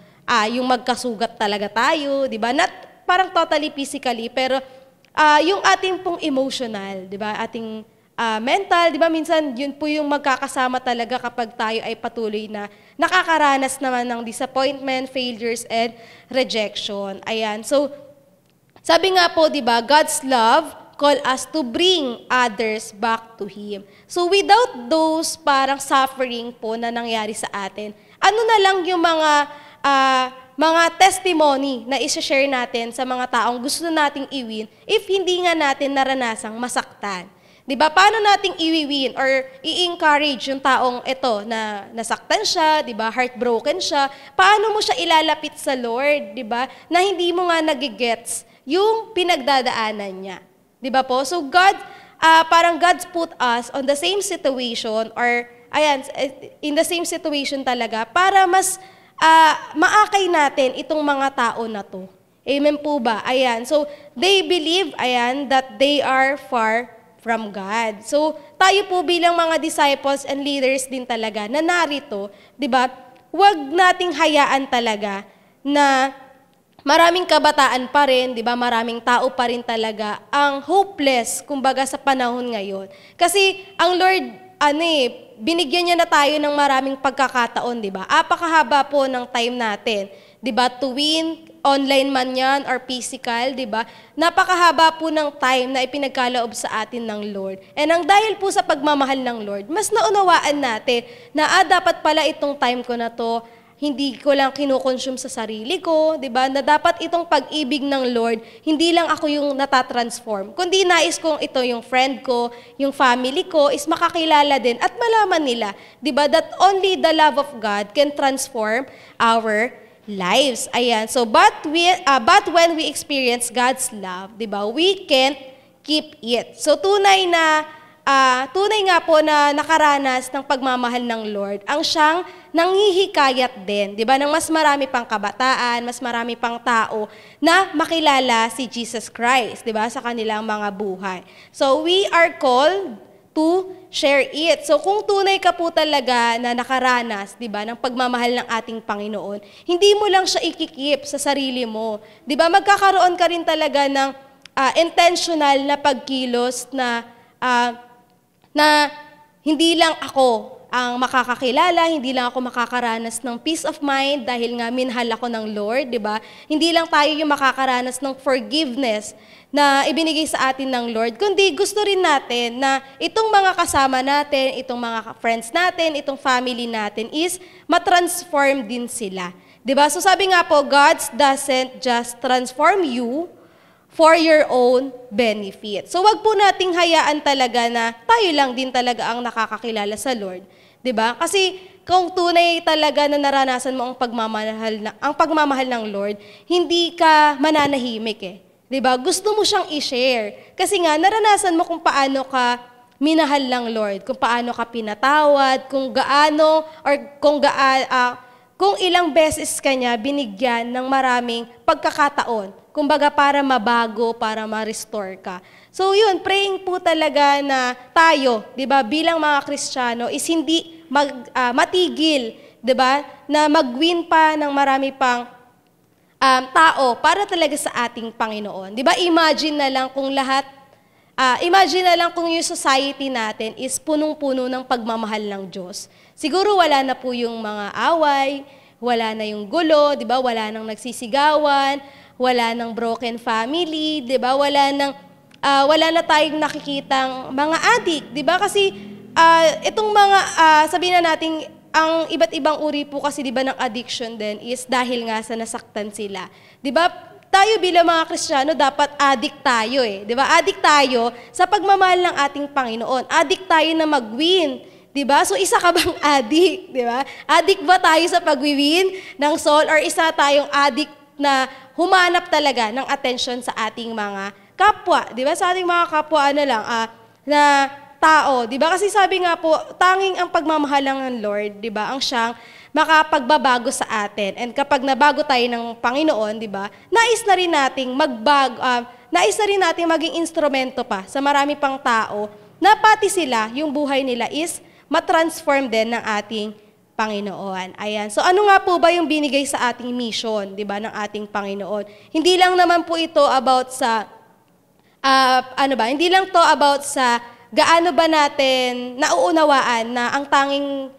yung magkasugat talaga tayo, 'di ba? Not parang totally physically, pero yung ating pong emotional, 'di ba? Ating mental, di ba, minsan yun po yung magkakasama talaga kapag tayo ay patuloy na nakakaranas naman ng disappointment, failures, and rejection. Ayan. So, sabi nga po, di ba, God's love call us to bring others back to Him. So, without those parang suffering po na nangyari sa atin, ano na lang yung mga testimony na i-share natin sa mga taong gusto nating i-win if hindi nga natin naranasang masaktan. Di ba? Paano nating i-win or i-encourage yung taong ito na nasaktan siya, di ba? Heartbroken siya. Paano mo siya ilalapit sa Lord, di ba? Na hindi mo nga nagigets yung pinagdadaanan niya. Di ba po? So parang God's put us on the same situation or in the same situation talaga para mas maakay natin itong mga tao na to. Amen po ba? Ayan. So they believe, that they are far from God. So, tayo po bilang mga disciples and leaders din talaga na narito, di ba, huwag nating hayaan talaga na maraming kabataan pa rin, di ba, maraming tao pa rin talaga ang hopeless, kumbaga sa panahon ngayon. Kasi ang Lord, binigyan niya na tayo ng maraming pagkakataon, di ba? Apakahaba po ng time natin, di ba, to win, online man yan or physical, di ba? Napakahaba po ng time na ipinagkaloob sa atin ng Lord. And ang dahil po sa pagmamahal ng Lord, mas naunawaan natin na dapat pala itong time ko na to, hindi ko lang kinukonsume sa sarili ko, di ba? Na dapat itong pag-ibig ng Lord, hindi lang ako yung natatransform, kundi nais kong ito yung friend ko, yung family ko, is makakilala din at malaman nila, di ba? That only the love of God can transform our lives. Ayan. So, but when we experience God's love, di ba, we can't keep it. So, tunay nga po na nakaranas ng pagmamahal ng Lord, ang siyang nanghihikayat din, di ba, ng mas marami pang kabataan, mas marami pang tao na makilala si Jesus Christ, di ba, sa kanilang mga buhay. So, we are called to share it. So kung tunay ka po talaga na nakaranas, 'di ba, ng pagmamahal ng ating Panginoon, hindi mo lang siya ikikip sa sarili mo. 'Di ba? Magkakaroon ka rin talaga ng intentional na pagkilos na hindi lang ako ang makakakilala, hindi lang ako makakaranas ng peace of mind dahil nga minahal ako ng Lord, 'di ba? Hindi lang tayo yung makakaranas ng forgiveness na ibinigay sa atin ng Lord, kundi gusto rin natin na itong mga kasama natin, itong mga friends natin, itong family natin is matransform din sila. 'Di ba? So sabi nga po, God doesn't just transform you for your own benefit. So wag po nating hayaan talaga na tayo lang din talaga ang nakakakilala sa Lord. 'Di ba? Kasi kung tunay talaga na naranasan mo ang pagmamahal ng Lord, hindi ka mananahimik eh. 'Di ba? Gusto mo siyang i-share. Kasi nga naranasan mo kung paano ka minahal ng Lord, kung paano ka pinatawad, kung gaano or kung ilang beses ka niya binigyan ng maraming pagkakataon. Kumbaga para mabago, para ma-restore ka. So yun, praying po talaga na tayo, 'di ba, bilang mga Kristiyano is hindi matigil, 'di ba, na mag-win pa ng marami pang tao para talaga sa ating Panginoon. 'Di ba? Imagine na lang kung yung society natin is punong-puno ng pagmamahal ng Diyos. Siguro wala na po yung mga away, wala na yung gulo, 'di ba? Wala nang nagsisigawan, wala nang broken family, 'di ba? Wala na tayong nakikitang mga addict, 'di ba? Kasi itong mga sabihin na nating ang iba't ibang uri po kasi 'di ba ng addiction din is dahil nga sa nasaktan sila. 'Di ba? Tayo bilang mga Kristiyano dapat addict tayo eh. 'Di ba? Addict tayo sa pagmamahal ng ating Panginoon. Addict tayo na mag-win. 'Di ba? So isa ka bang addict, 'di ba? Addict ba tayo sa pag-win ng soul or isa tayong addict na humanap talaga ng attention sa ating mga kapwa, 'di ba? Sa ating mga kapwa na tao, 'di ba? Kasi sabi nga po, tanging ang pagmamahal ng Lord, 'di ba? Ang siyang makapagbabago sa atin. And kapag nabago tayo ng Panginoon, 'di ba? Nais na rin nating maging instrumento pa sa marami pang tao na pati sila, yung buhay nila is matransform din ng ating Panginoon. Ayan. So ano nga po ba yung binigay sa ating mission, 'di ba, ng ating Panginoon? Hindi lang naman po ito about sa hindi lang to about sa gaano ba natin nauunawaan na ang tanging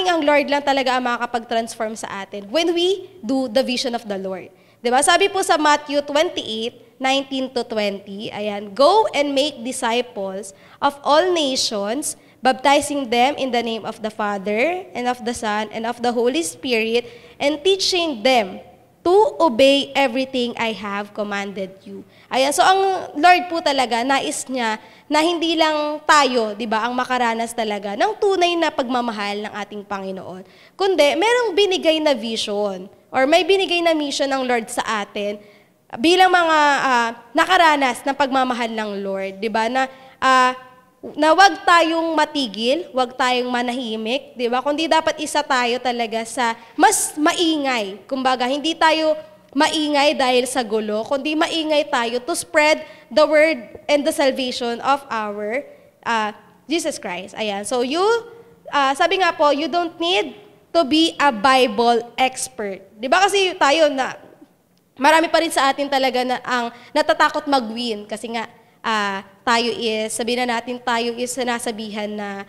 ang Lord lang talaga ang makakapag-transform sa atin when we do the vision of the Lord. 'Di ba? Sabi po sa Matthew 28:19-20, ayan, "Go and make disciples of all nations, baptizing them in the name of the Father and of the Son and of the Holy Spirit, and teaching them to obey everything I have commanded you." Ayan, so ang Lord po talaga, nais niya na hindi lang tayo, 'di ba, ang makaranas talaga ng tunay na pagmamahal ng ating Panginoon, kundi merong binigay na vision or may binigay na mission ng Lord sa atin bilang mga nakaranas ng pagmamahal ng Lord, 'di ba, na wag tayong matigil, wag tayong manahimik, 'di ba? Kundi dapat isa tayo talaga sa mas maingay. Kumbaga, hindi tayo maingay dahil sa gulo, kundi maingay tayo to spread the word and the salvation of our Jesus Christ. Ayan. So sabi nga po, you don't need to be a Bible expert. Di ba kasi tayo na, marami pa rin sa atin talaga na ang natatakot mag-win kasi nga sabihin na natin tayo is nasabihan na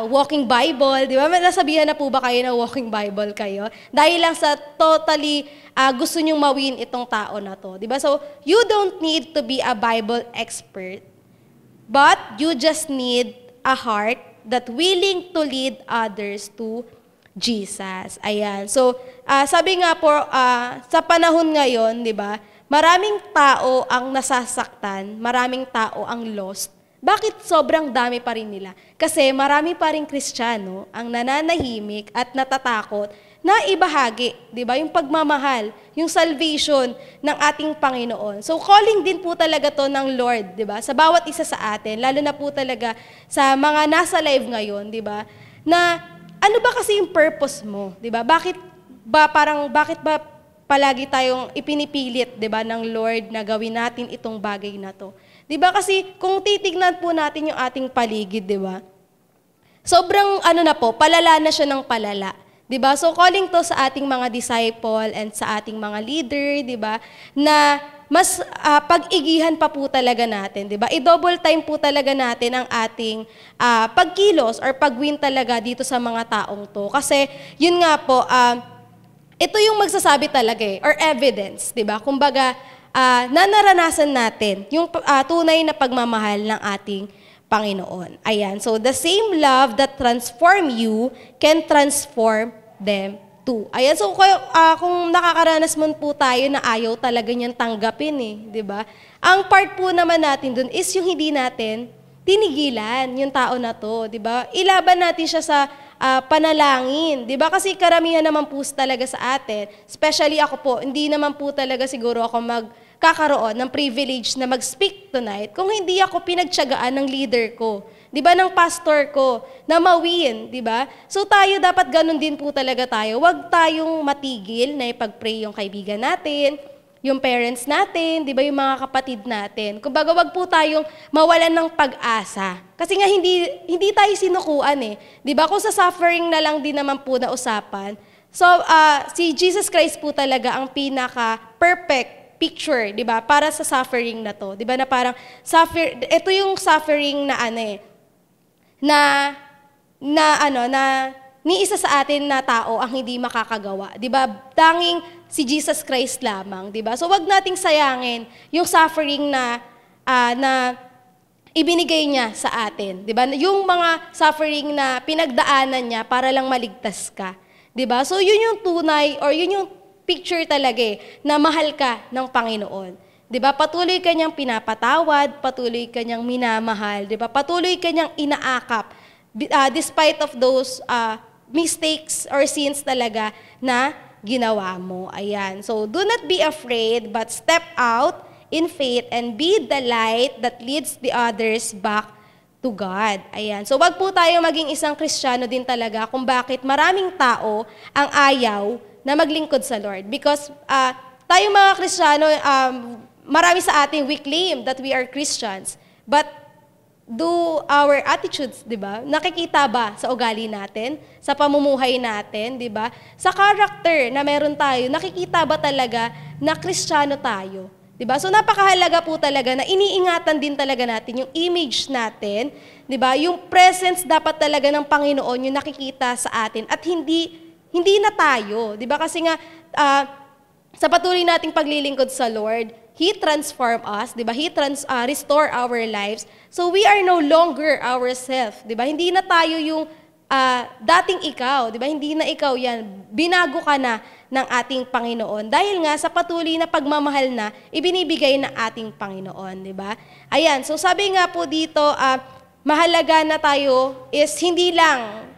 walking Bible, di ba? Nasabihan na po ba kayo na walking Bible kayo? Dahil lang sa totally gusto nyong mawin itong tao na to, di ba? So, you don't need to be a Bible expert, but you just need a heart that willing to lead others to Jesus. Ayan. So, sabi nga po, sa panahon ngayon, di ba, maraming tao ang nasasaktan, maraming tao ang lost. Bakit sobrang dami pa rin nila? Kasi marami pa rin Kristiyano ang nananahimik at natatakot na ibahagi, di ba? Yung pagmamahal, yung salvation ng ating Panginoon. So calling din po talaga to ng Lord, di ba? Sa bawat isa sa atin, lalo na po talaga sa mga nasa live ngayon, di ba? Na ano ba kasi yung purpose mo, di ba? Bakit ba palagi tayong ipinipilit, di ba, ng Lord na gawin natin itong bagay na to? Di ba kasi kung titignan po natin yung ating paligid, di ba? Sobrang palala na siya ng palala. Di ba? So calling to sa ating mga disciple and sa ating mga leader, di ba? Na mas pag-igihan pa po talaga natin, di ba? I-double time po talaga natin ang ating pagkilos or pag-win talaga dito sa mga taong to. Kasi yun nga po, ito yung magsasabi talaga or evidence, di ba? Kumbaga, naranasan natin yung tunay na pagmamahal ng ating Panginoon. Ayan. So, the same love that transform you can transform them too. Ayan. So, kung nakakaranas mo po tayo na ayaw talaga niyan tanggapin di ba? Ang part po naman natin dun is yung hindi natin tinigilan yung tao na to, di ba? Ilaban natin siya sa panalangin, di ba? Kasi karamihan naman po talaga sa atin, especially ako po, hindi naman po talaga siguro ako magkakaroon ng privilege na mag-speak tonight kung hindi ako pinagtiyagaan ng leader ko, di ba, ng pastor ko, na mawin, di ba? So tayo dapat ganun din po talaga tayo. Huwag tayong matigil na ipag-pray yung kaibigan natin, yung parents natin, di ba, yung mga kapatid natin. Kumbaga, wag po tayong mawalan ng pag-asa. Kasi nga, hindi tayo sinukuan Di ba? Kung sa suffering na lang din naman po na usapan. So, si Jesus Christ po talaga ang pinaka-perfect picture, di ba, para sa suffering na to. Di ba, na parang, ito yung suffering na ni isa sa atin na tao ang hindi makakagawa. Di ba? Tanging si Jesus Christ lamang, di ba? So wag nating sayangin yung suffering na ibinigay niya sa atin, di ba? Yung mga suffering na pinagdaanan niya para lang maligtas ka, di ba? So yun yung tunay or yun yung picture talaga na mahal ka ng Panginoon. Di ba? Patuloy ka niyang pinapatawad, patuloy ka niyang minamahal, di ba? Patuloy ka niyang inaakap despite of those mistakes or sins talaga na ginawa mo. Ayan. So, do not be afraid, but step out in faith and be the light that leads the others back to God. Ayan. So, wag po tayo maging isang Kristiyano din talaga kung bakit maraming tao ang ayaw na maglingkod sa Lord. Because tayo mga Kristiyano, marami sa ating we claim that we are Christians. But do our attitudes, di ba? Nakikita ba sa ugali natin? Sa pamumuhay natin, di ba? Sa character na meron tayo, nakikita ba talaga na Kristiyano tayo? Di ba? So napakahalaga po talaga na iniingatan din talaga natin yung image natin, di ba? Yung presence dapat talaga ng Panginoon yung nakikita sa atin at hindi na tayo, di ba? Kasi nga sa patuloy nating paglilingkod sa Lord, He transformed us, di ba? He restore our lives. So we are no longer ourselves, di ba? Hindi na tayo yung dating ikaw, di ba? Hindi na ikaw yan. Binago ka na ng ating Panginoon. Dahil nga sa patuloy na pagmamahal na ibinibigay ng ating Panginoon, di ba? Ayan, so sabi nga po dito, mahalaga na tayo is hindi lang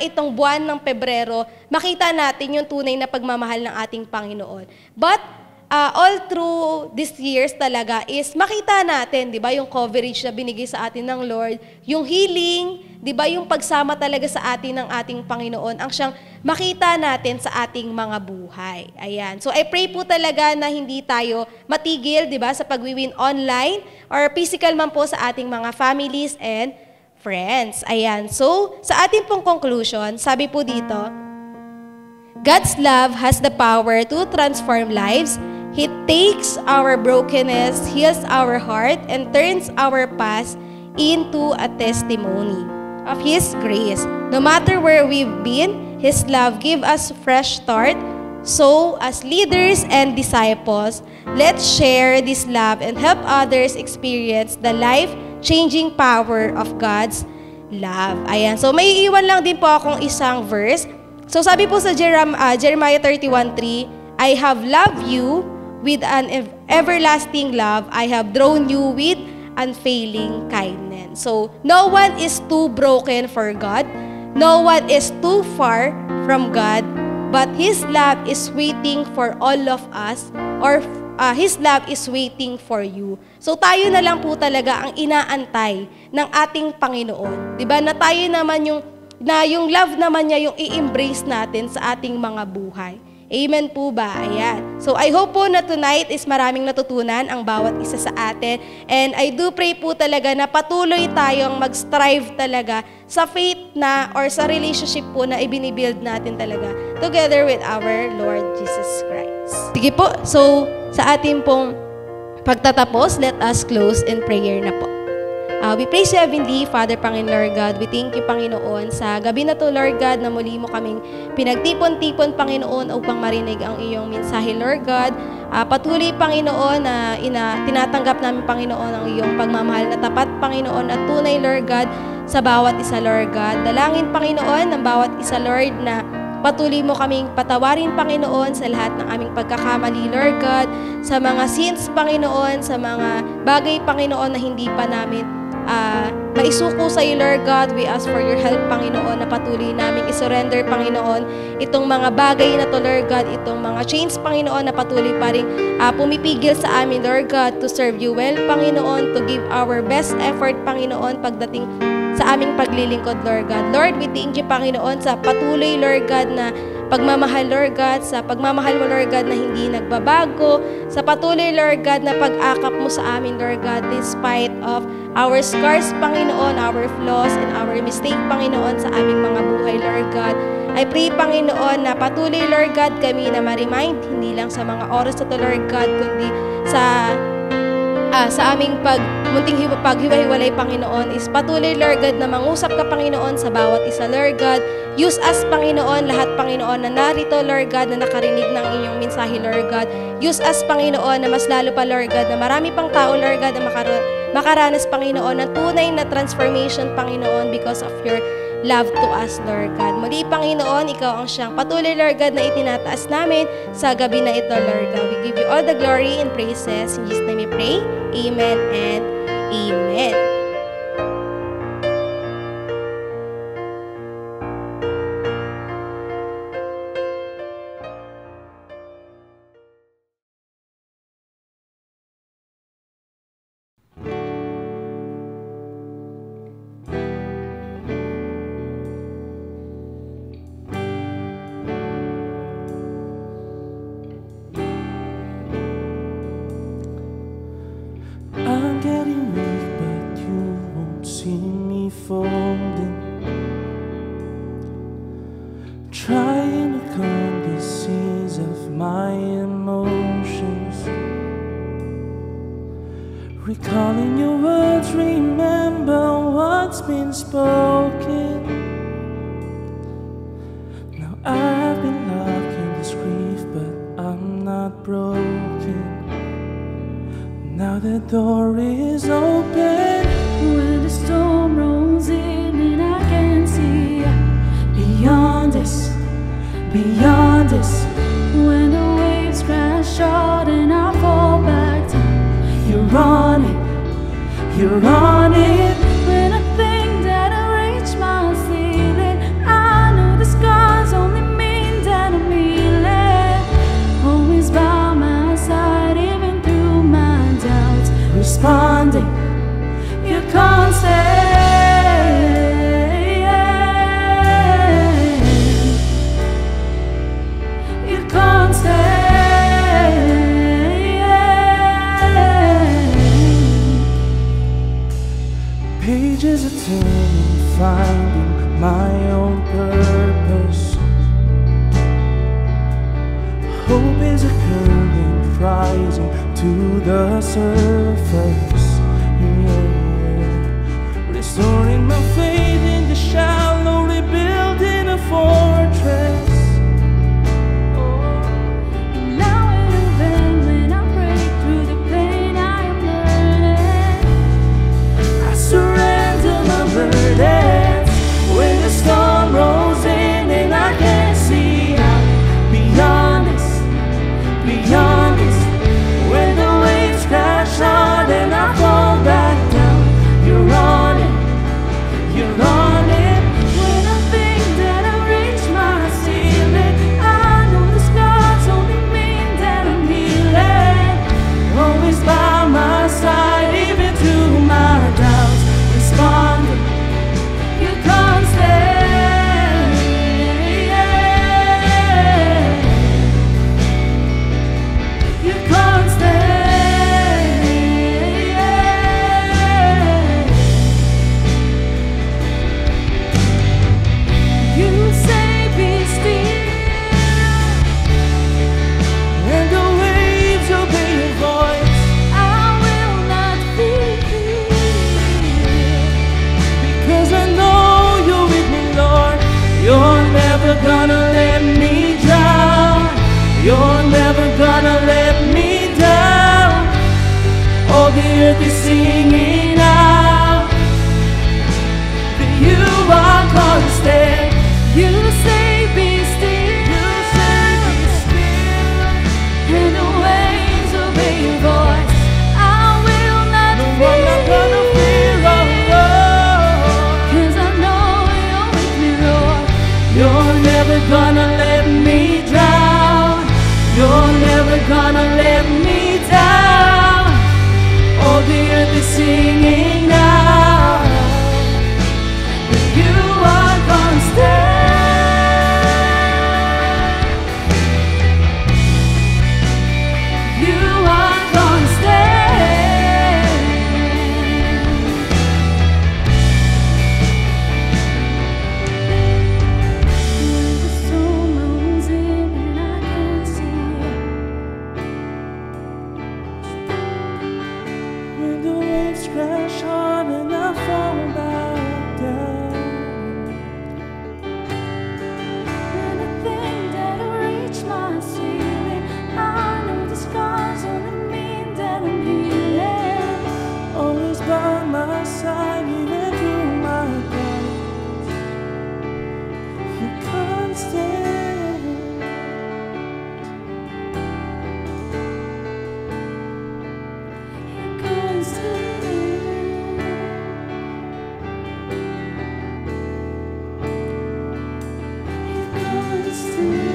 itong buwan ng Pebrero, makita natin yung tunay na pagmamahal ng ating Panginoon. But all through these years talaga is makita natin, di ba, yung coverage na binigay sa atin ng Lord, yung healing, di ba, yung pagsama talaga sa atin ng ating Panginoon, ang siyang makita natin sa ating mga buhay. Ayan. So I pray po talaga na hindi tayo matigil, di ba, sa pagwiwin online or physical man po sa ating mga families and friends. Ayan. So, sa ating pong conclusion, sabi po dito, God's love has the power to transform lives. He takes our brokenness, heals our heart, and turns our past into a testimony of His grace. No matter where we've been, His love gives us fresh start. So, as leaders and disciples, let's share this love and help others experience the life-changing power of God's love. Ayan. So, may iiwan lang din po akong isang verse. So sabi po sa Jeremiah 31:3, I have loved you with an everlasting love. I have drawn you with unfailing kindness. So no one is too broken for God. No one is too far from God. But His love is waiting for all of us, or His love is waiting for you. So tayo na lang po talaga ang inaantay ng ating Panginoon. 'Di ba? Na tayo naman yung love naman niya yung i-embrace natin sa ating mga buhay. Amen po ba? Ayan. So I hope po na tonight is maraming natutunan ang bawat isa sa atin. And I do pray po talaga na patuloy tayong mag-strive talaga sa faith na or sa relationship po na ibinibuild natin talaga together with our Lord Jesus Christ. Sige po. So sa ating pong pagtatapos, let us close in prayer na po. We praise you, Heavenly Father, Panginoon, Lord God. We thank you, Panginoon, sa gabi na to, Lord God, na muli mo kaming pinagtipon-tipon, Panginoon, upang marinig ang iyong mensahe, Lord God. Patuloy, Panginoon, na tinatanggap namin, Panginoon, ang iyong pagmamahal na tapat, Panginoon, at tunay, Lord God, sa bawat isa, Lord God. Dalangin, Panginoon, ng bawat isa, Lord, na patuloy mo kaming patawarin, Panginoon, sa lahat ng aming pagkakamali, Lord God, sa mga sins, Panginoon, sa mga bagay, Panginoon, na hindi pa namin maisuko sa iyo, Lord God. We ask for your help, Panginoon, na patuloy namin isurrender, Panginoon, itong mga bagay na to, Lord God, itong mga chains, Panginoon, na patuloy pa rin pumipigil sa amin, Lord God, to serve you well, Panginoon, to give our best effort, Panginoon, pagdating sa aming paglilingkod, Lord God. Lord, we thank you, Panginoon, sa patuloy, Lord God, na pagmamahal, Lord God, sa pagmamahal mo, Lord God, na hindi nagbabago, sa patuloy, Lord God, na pag-akap mo sa amin, Lord God, despite of our scars, Panginoon, our flaws, and our mistake, Panginoon, sa aming mga buhay, Lord God. I pray, Panginoon, na patuloy, Lord God, kami na ma-remind, hindi lang sa mga oras na to, Lord God, kundi sa aming munting paghiwa-hiwalay, Panginoon, is patuloy, Lord God, na mangusap ka, Panginoon, sa bawat isa, Lord God. Use us, Panginoon, lahat, Panginoon, na narito, Lord God, na nakarinig ng inyong mensahe, Lord God. Use us, Panginoon, na mas lalo pa, Lord God, na marami pang tao, Lord God, na makaranas, Panginoon, ng tunay na transformation, Panginoon, because of your love to us, Lord God. Muli, Panginoon, ikaw ang siyang patuloy, Lord God, na itinataas namin sa gabi na ito, Lord God. We give you all the glory and praises. In Jesus' name we pray. Amen and amen. I'm getting weak, but you won't see me folding. Trying to calm the seas of my emotions. Recalling your words, remember what's been spoken. Now I've been locked in this grief, but I'm not broken. Now the door is open. When the storm rolls in and I can see beyond this, beyond this. When the waves crash short and I fall back down, you're on it, you're on it. When I think that I reached my ceiling, I know the scars only mean that I'm healing. Always by my side. responding. You can't stay. You can't stay. Pages are turning, finding my own purpose. Hope is a current rising to the surface. Yeah. Restoring my faith in the shallow, rebuilding a fortress. Now and then when I break through the pain I am learning, I surrender my burdens when the storm rolls in and I can't see out beyond this, beyond this. When the waves crash hard and I fall back down, you're on it, you're on it. when I think that I've reached my ceiling, I know the scars only mean that I'm healing. Always by my side, even through my doubts, responding. You can't stay. You can't stay. You say be still, And the waves obey your voice, I will not fear. because I know you're with me, Lord. You're never gonna let me drown. You're never gonna let me down. All the earth is singing out that you are constant. You say be still, and the waves obey your voice. I will not No, I'm not gonna fear, oh Lord. 'cause I know you're with me, Lord. You're never gonna let me drown. You're never gonna let me down. All the earth is singing now that you are constant. You are constant. When the storm rolls in and I can't see, When the waves crash on and I fall back down. when I think that I reach my ceiling, I know the scars only mean that I'm healing. Always by my side, even through my doubts. You can't stand. You can't stay. You can't stay.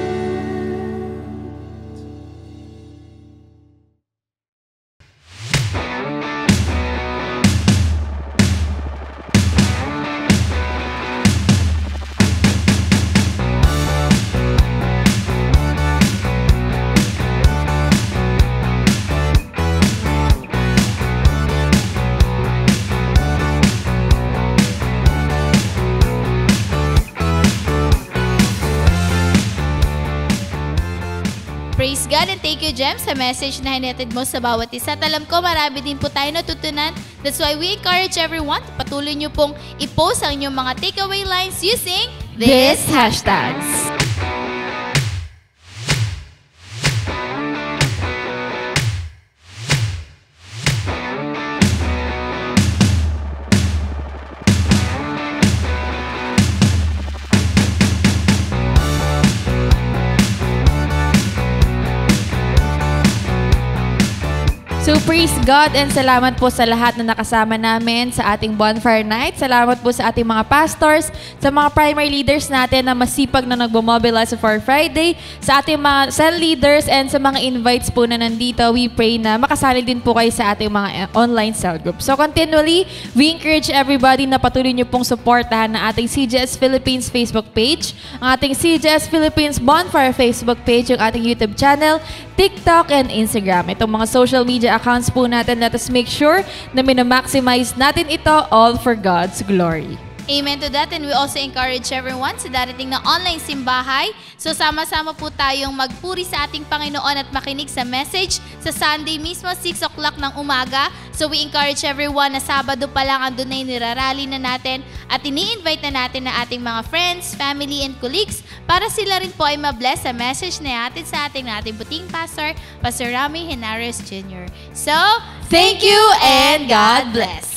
Praise God and thank you, Jem, sa message na hinatid mo sa bawat isa. At alam ko, marami din po tayo natutunan. That's why we encourage everyone, patuloy nyo pong i-post ang inyong mga takeaway lines using This hashtags. So praise God and salamat po sa lahat na nakasama namin sa ating Bonfire Night. Salamat po sa ating mga pastors, sa mga primary leaders natin na masipag na nagbo-mobilize for Friday, sa ating mga cell leaders and sa mga invites po na nandito. We pray na makasali din po kayo sa ating mga online cell group. So continually, we encourage everybody na patuloy niyo pong supportahan na ating CJS Philippines Facebook page, ang ating CJS Philippines Bonfire Facebook page, yung ating YouTube channel, TikTok and Instagram. Itong mga social media accounts po natin, let us make sure na minamaximize natin ito all for God's glory. Amen to that, and we also encourage everyone sa darating na online simbahay. So sama-sama po tayong magpuri sa ating Panginoon at makinig sa message sa Sunday mismo, 6 o'clock ng umaga. So we encourage everyone na Sabado pa lang andun na yung nirarally na natin at ini-invite na natin na ating mga friends, family, and colleagues para sila rin po ay mabless sa message na atin sa ating buting pastor, Pastor Rami Henares Jr. So, thank you and God bless!